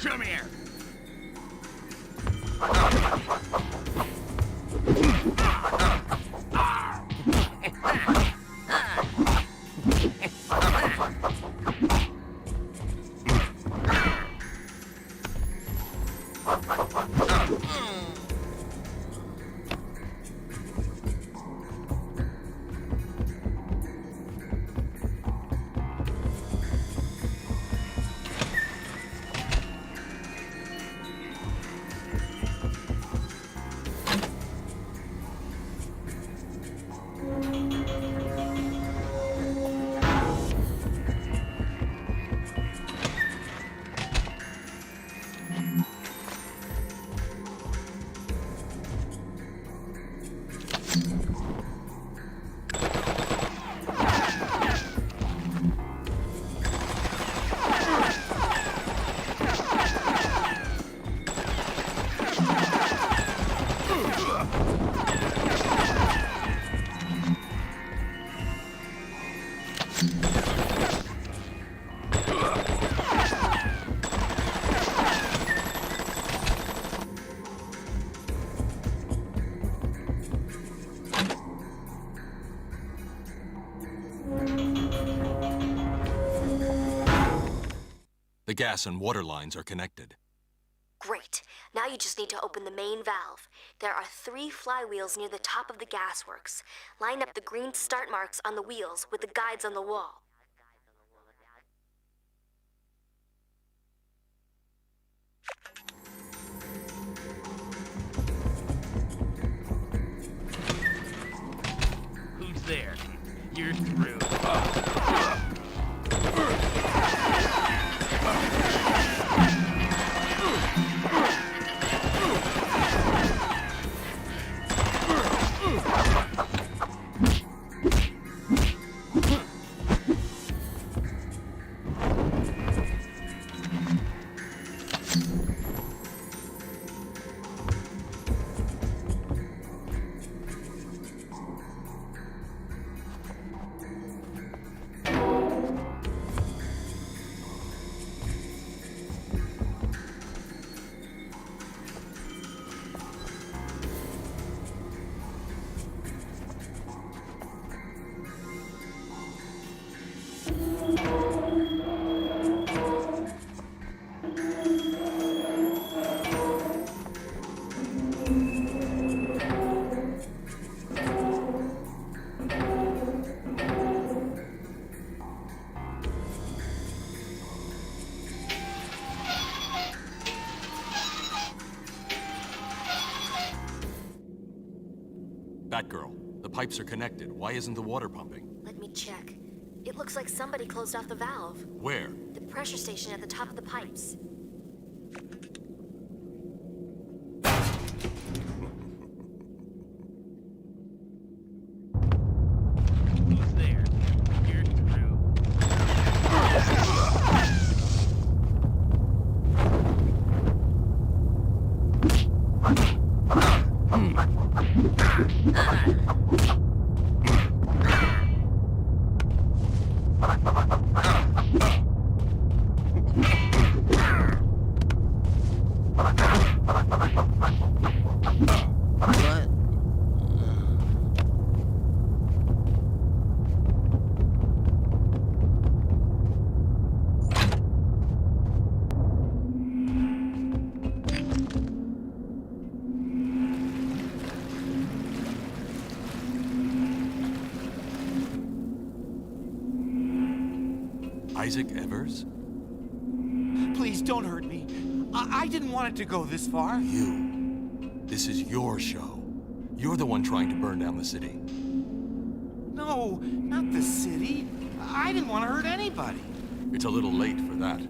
Come here. The gas and water lines are connected. Great. Now you just need to open the main valve. There are 3 flywheels near the top of the gasworks. Line up the green start marks on the wheels with the guides on the wall. Who's there? You're through. Batgirl, the pipes are connected. Why isn't the water pumping? Let me check. It looks like somebody closed off the valve. Where? The pressure station at the top of the pipes. Who's there? You're through. Isaac Evers? Please, don't hurt me. I didn't want it to go this far. This is your show. You're the one trying to burn down the city. No, not the city. I didn't want to hurt anybody. It's a little late for that.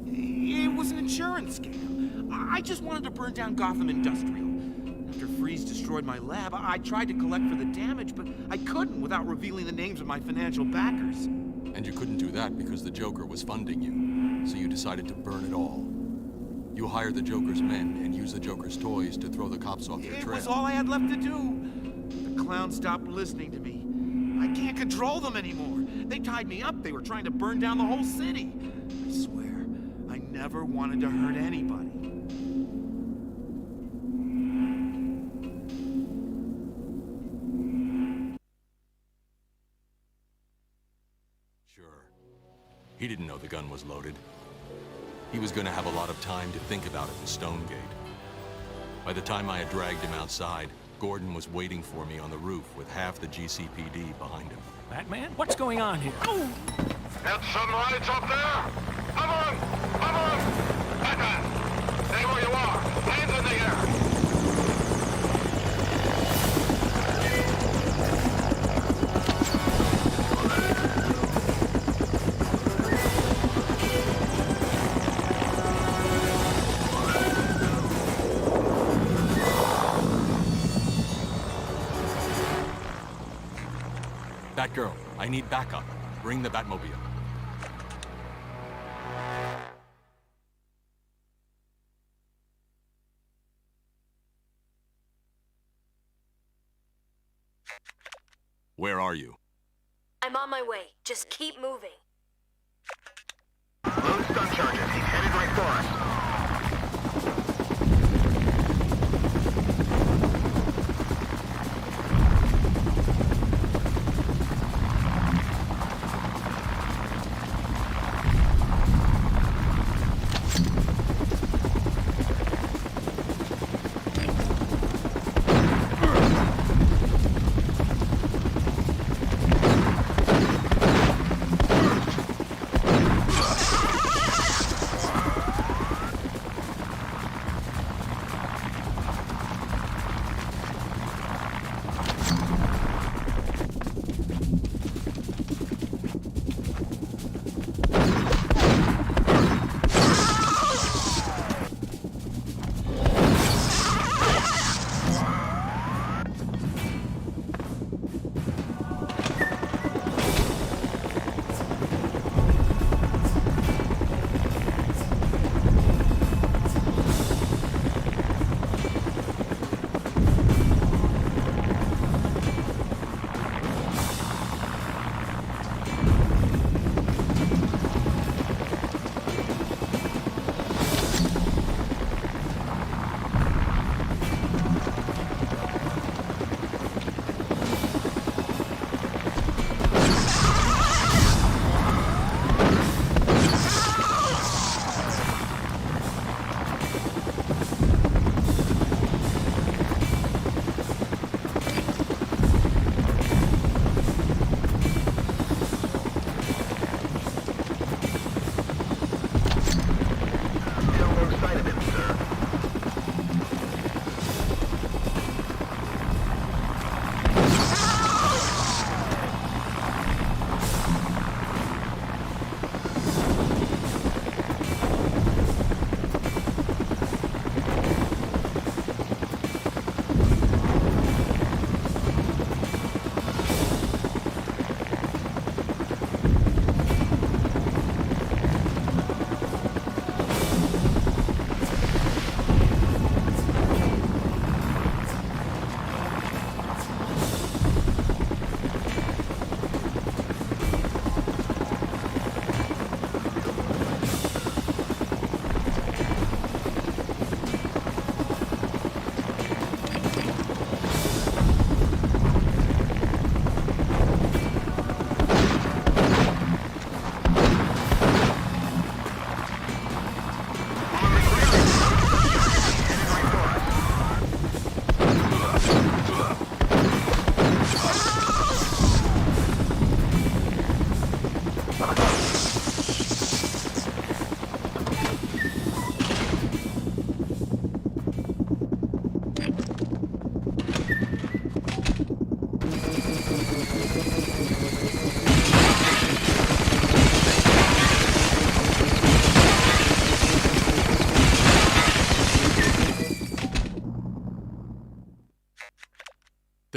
It was an insurance scam. I just wanted to burn down Gotham Industrial. After Freeze destroyed my lab, I tried to collect for the damage, but I couldn't without revealing the names of my financial backers. And you couldn't do that because the Joker was funding you, so you decided to burn it all. You hired the Joker's men and used the Joker's toys to throw the cops off their trail. It was all I had left to do. The clowns stopped listening to me. I can't control them anymore. They tied me up. They were trying to burn down the whole city. I swear, I never wanted to hurt anybody. Sure. He didn't know the gun was loaded. He was going to have a lot of time to think about it in Stonegate. By the time I had dragged him outside, Gordon was waiting for me on the roof with half the GCPD behind him. Batman, what's going on here? Oh! Get some lights up there! Come on! Come on! Batman! Stay where you are! Hands in the air! Batgirl, I need backup. Bring the Batmobile. Where are you? I'm on my way. Just keep moving. Load stun charges. He's headed right for us.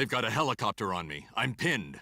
They've got a helicopter on me. I'm pinned.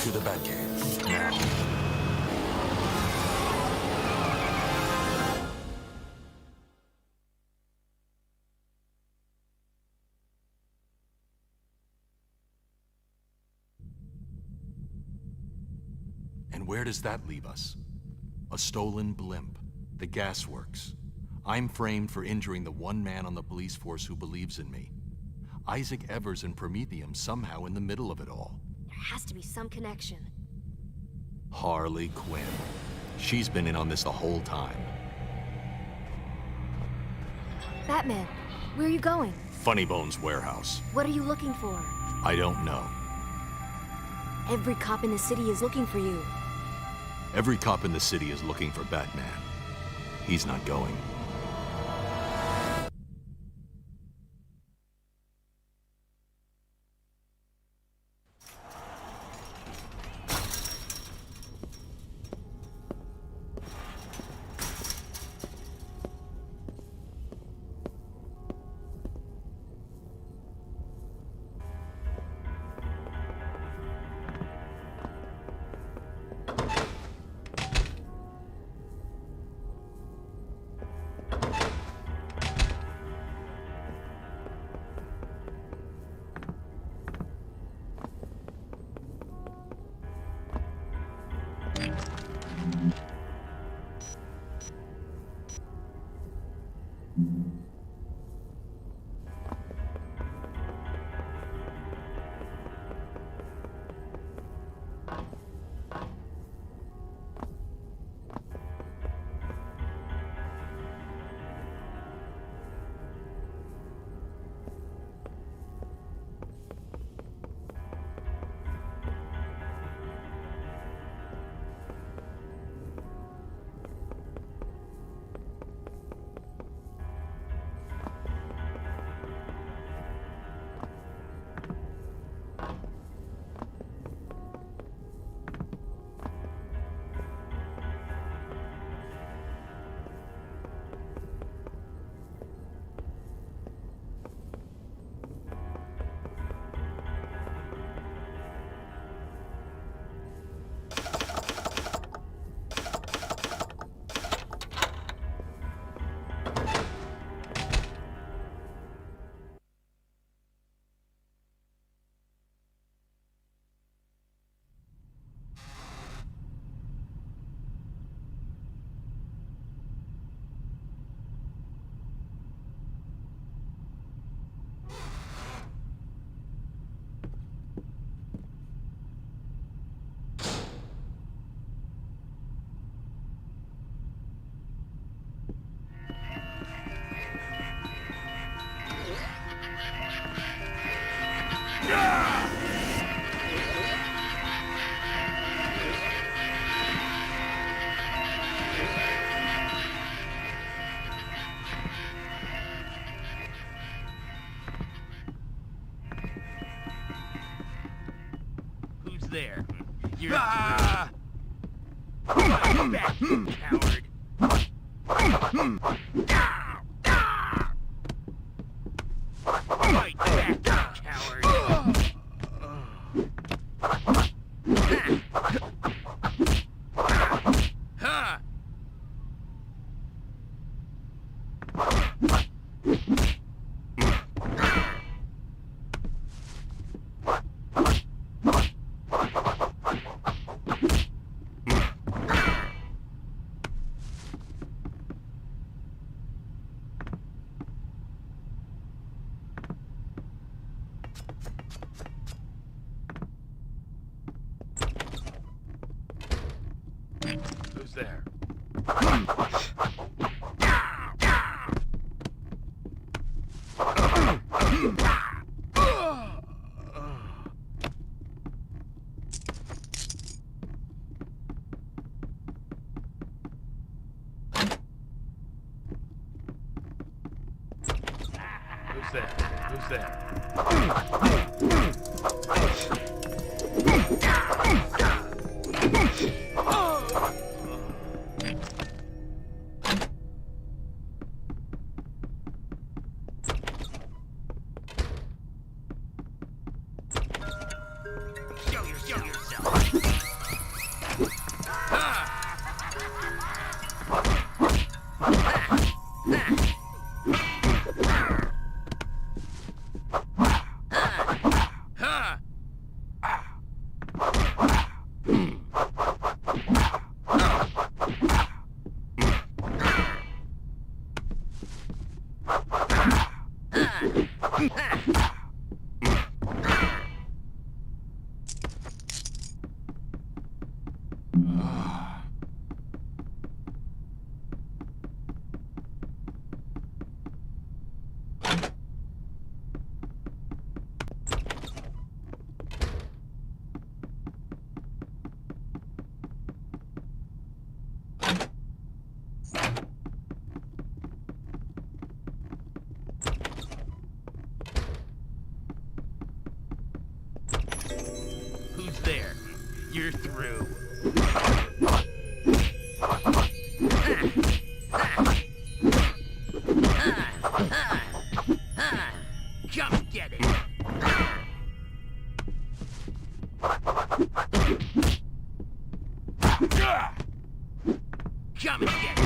To the Batcave, now. And where does that leave us? A stolen blimp, the gasworks. I'm framed for injuring the one man on the police force who believes in me. Isaac Evers and Prometheum somehow in the middle of it all. There has to be some connection. Harley Quinn. She's been in on this the whole time. Batman, where are you going? Funnybone's warehouse. What are you looking for? I don't know. Every cop in the city is looking for you. Every cop in the city is looking for Batman. He's not going. There. You're back, coward. Fight back, coward. Who's there? Who's there? Show yourself. Who's there? You're through. Come get it. Come and get it.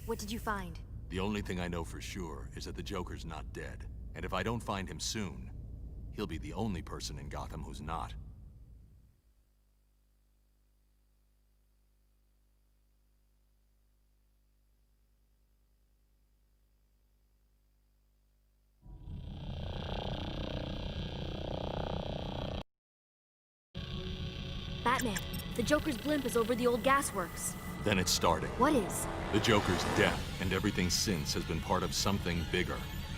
What did you find? The only thing I know for sure is that the Joker's not dead. And if I don't find him soon, he'll be the only person in Gotham who's not. Batman, the Joker's blimp is over the old gasworks. Then it's starting. What is? The Joker's death and everything since has been part of something bigger.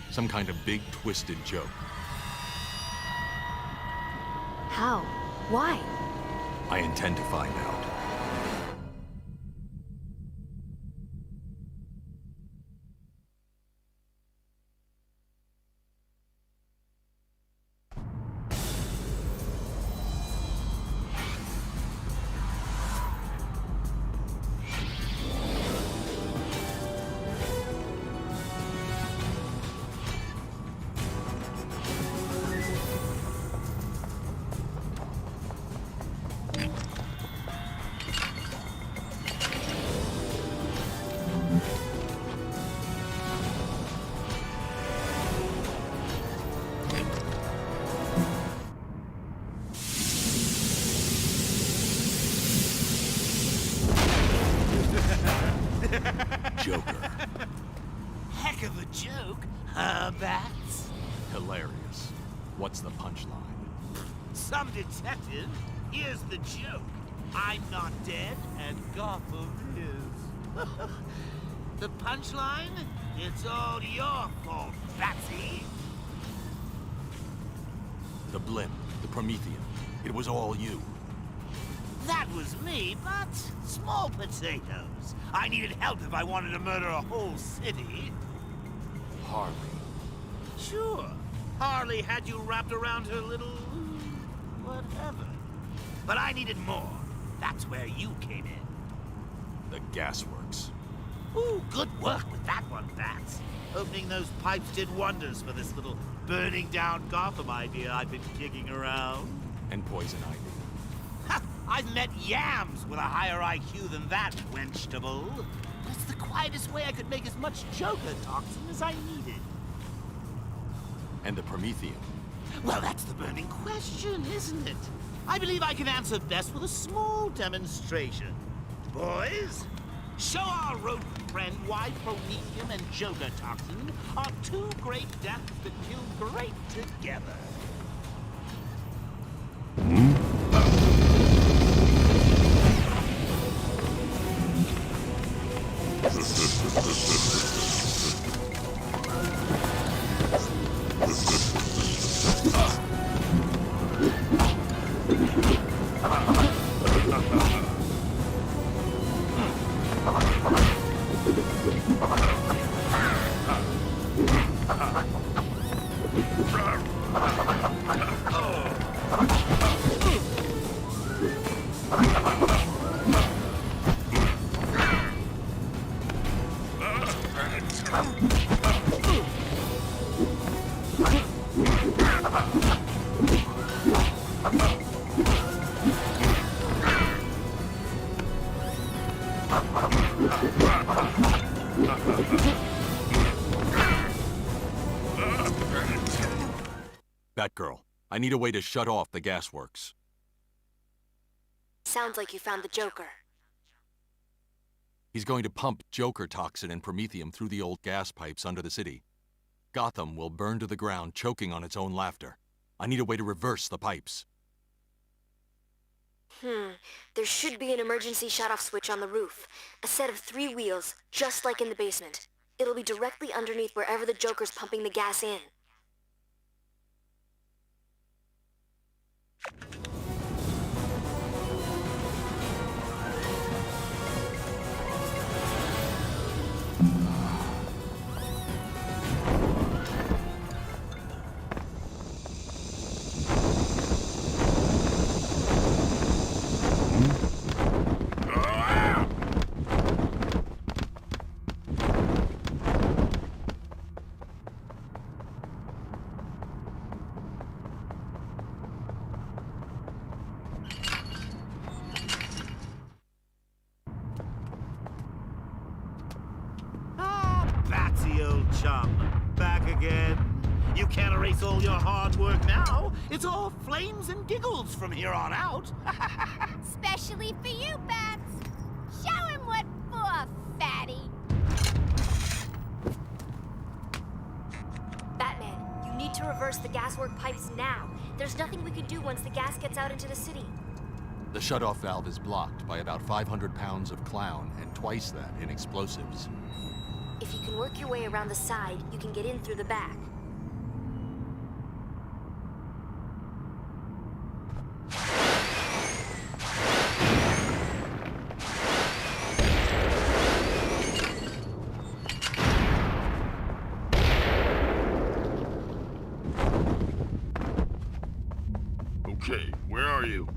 Some kind of big, twisted joke. How? Why? I intend to find out. Joker. Heck of a joke, huh, Bats? Hilarious. What's the punchline? Some detective. Here's the joke. I'm not dead, and Gotham is. The punchline? It's all your fault, Batsy. The blimp, the Promethean. It was all you. That was me, but small potatoes. I needed help if I wanted to murder a whole city. Harley. Sure. Harley had you wrapped around her little... whatever. But I needed more. That's where you came in. The gasworks. Ooh, good work with that one, Bats. Opening those pipes did wonders for this little burning down Gotham idea I've been kicking around. And poison ivy. Ha! I've met yams with a higher IQ than that, wenchtable. That's the quietest way I could make as much Joker toxin as I needed. And the Promethean. Well, that's the burning question, isn't it? I believe I can answer best with a small demonstration. Boys, show our rodent friend why Promethean and Joker toxin are two great deaths that kill great together. Batgirl, I need a way to shut off the gasworks. Sounds like you found the Joker. He's going to pump Joker toxin and promethium through the old gas pipes under the city. Gotham will burn to the ground, choking on its own laughter. I need a way to reverse the pipes. There should be an emergency shut-off switch on the roof. A set of 3 wheels, just like in the basement. It'll be directly underneath wherever the Joker's pumping the gas in. Batsy, old chum. Back again. You can't erase all your hard work now. It's all flames and giggles from here on out. Especially for you, Bats. Show him what for, fatty. Batman, you need to reverse the gaswork pipes now. There's nothing we can do once the gas gets out into the city. The shut-off valve is blocked by about 500 pounds of clown and twice that in explosives. If you can work your way around the side, you can get in through the back. Okay, where are you?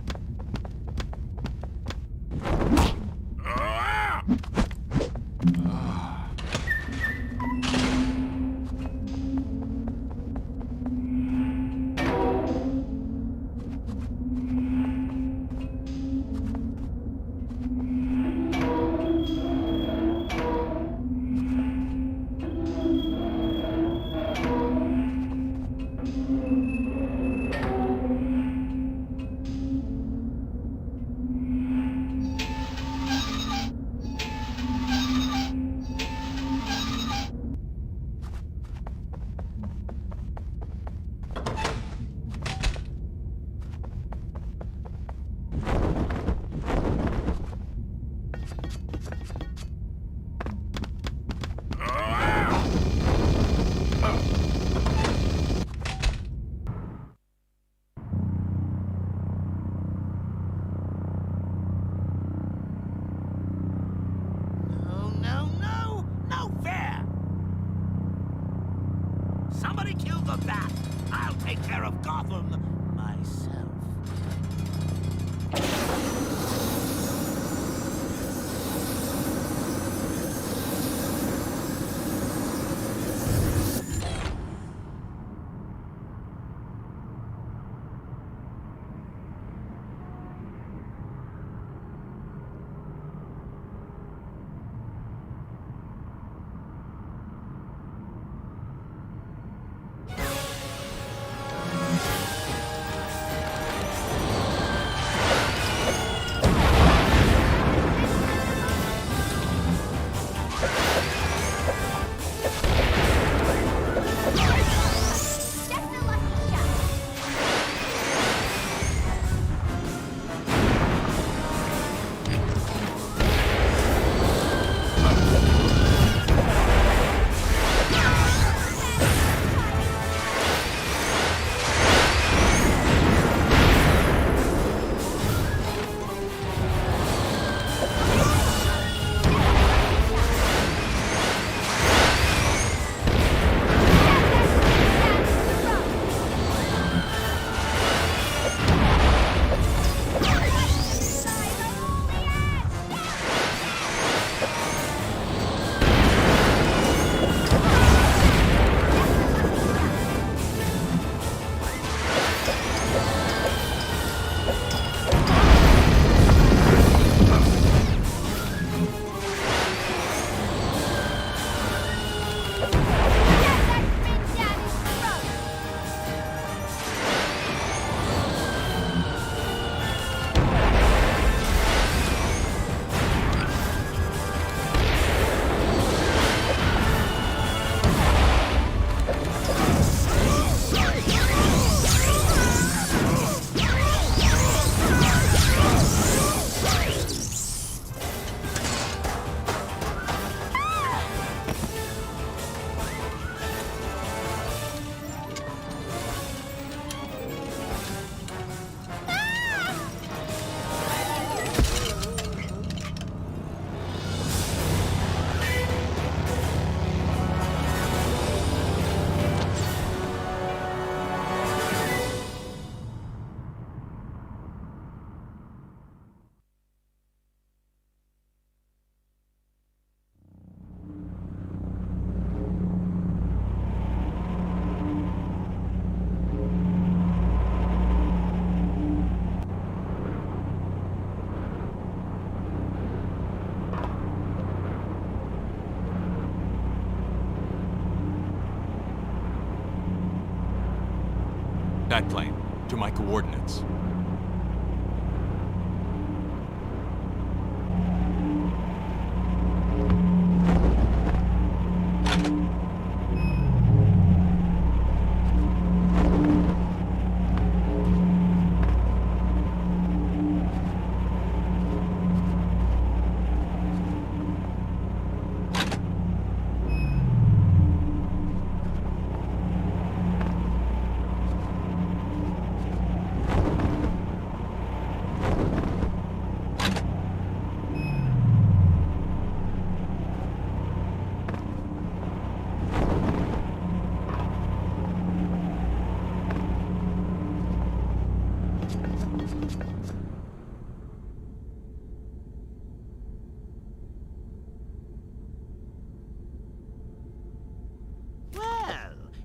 my coordinates.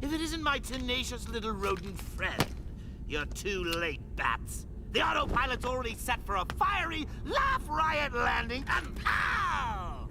If it isn't my tenacious little rodent friend, you're too late, Bats. The autopilot's already set for a fiery laugh riot landing and pow!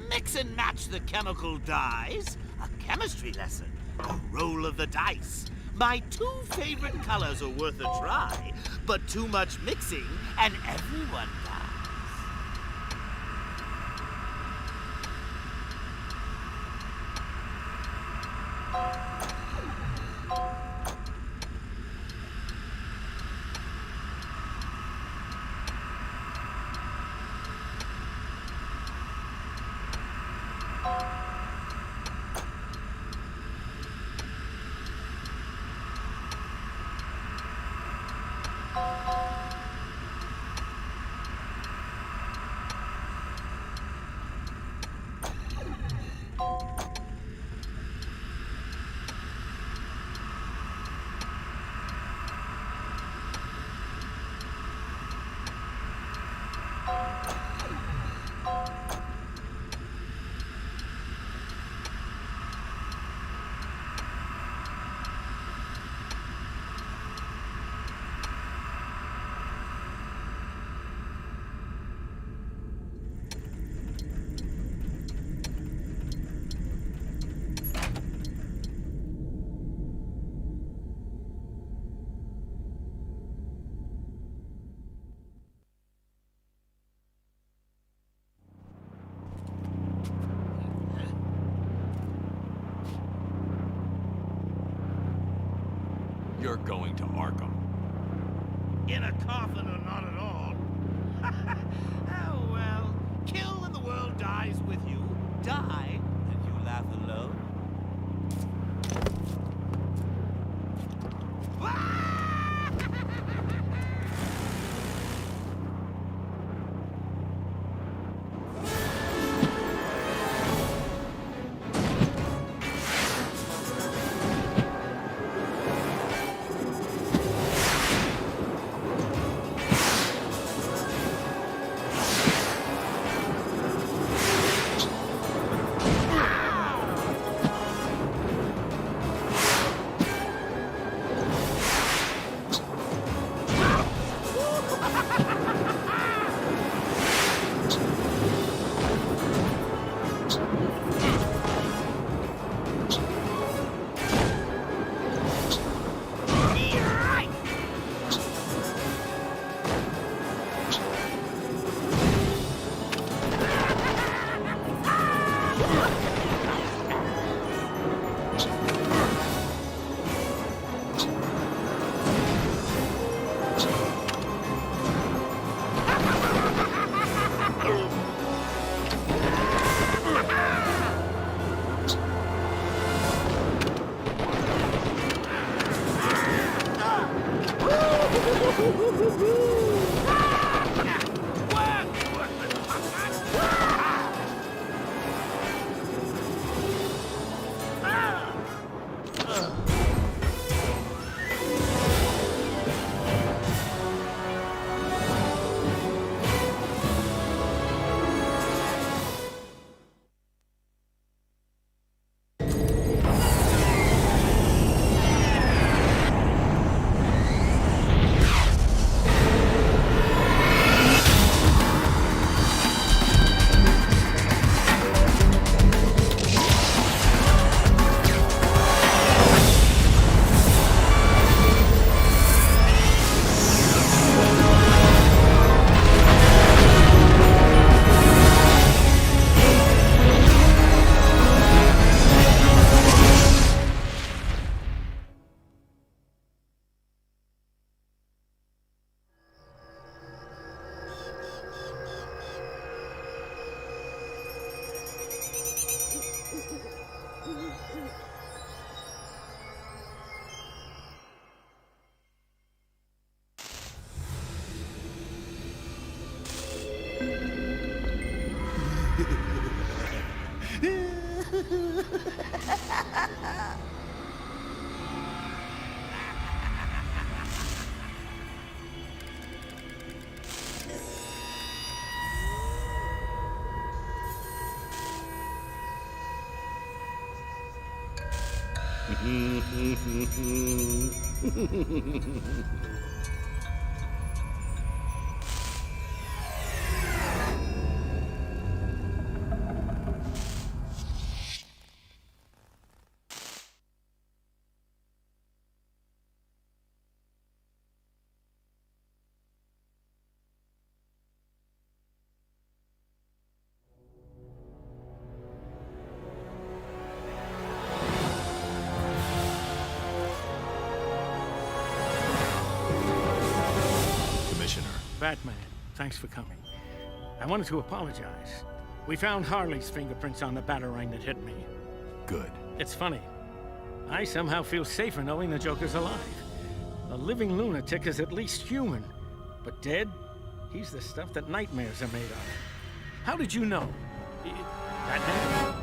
Mix and match the chemical dyes, a chemistry lesson, a roll of the dice. My two favorite colors are worth a try, but too much mixing and everyone dies. In a coffin or not at all. Oh, well. Kill and the world dies with you. Die and you laugh alone. Batman, thanks for coming. I wanted to apologize. We found Harley's fingerprints on the batarang that hit me. Good. It's funny. I somehow feel safer knowing the Joker's alive. A living lunatic is at least human. But dead? He's the stuff that nightmares are made of. How did you know? Batman?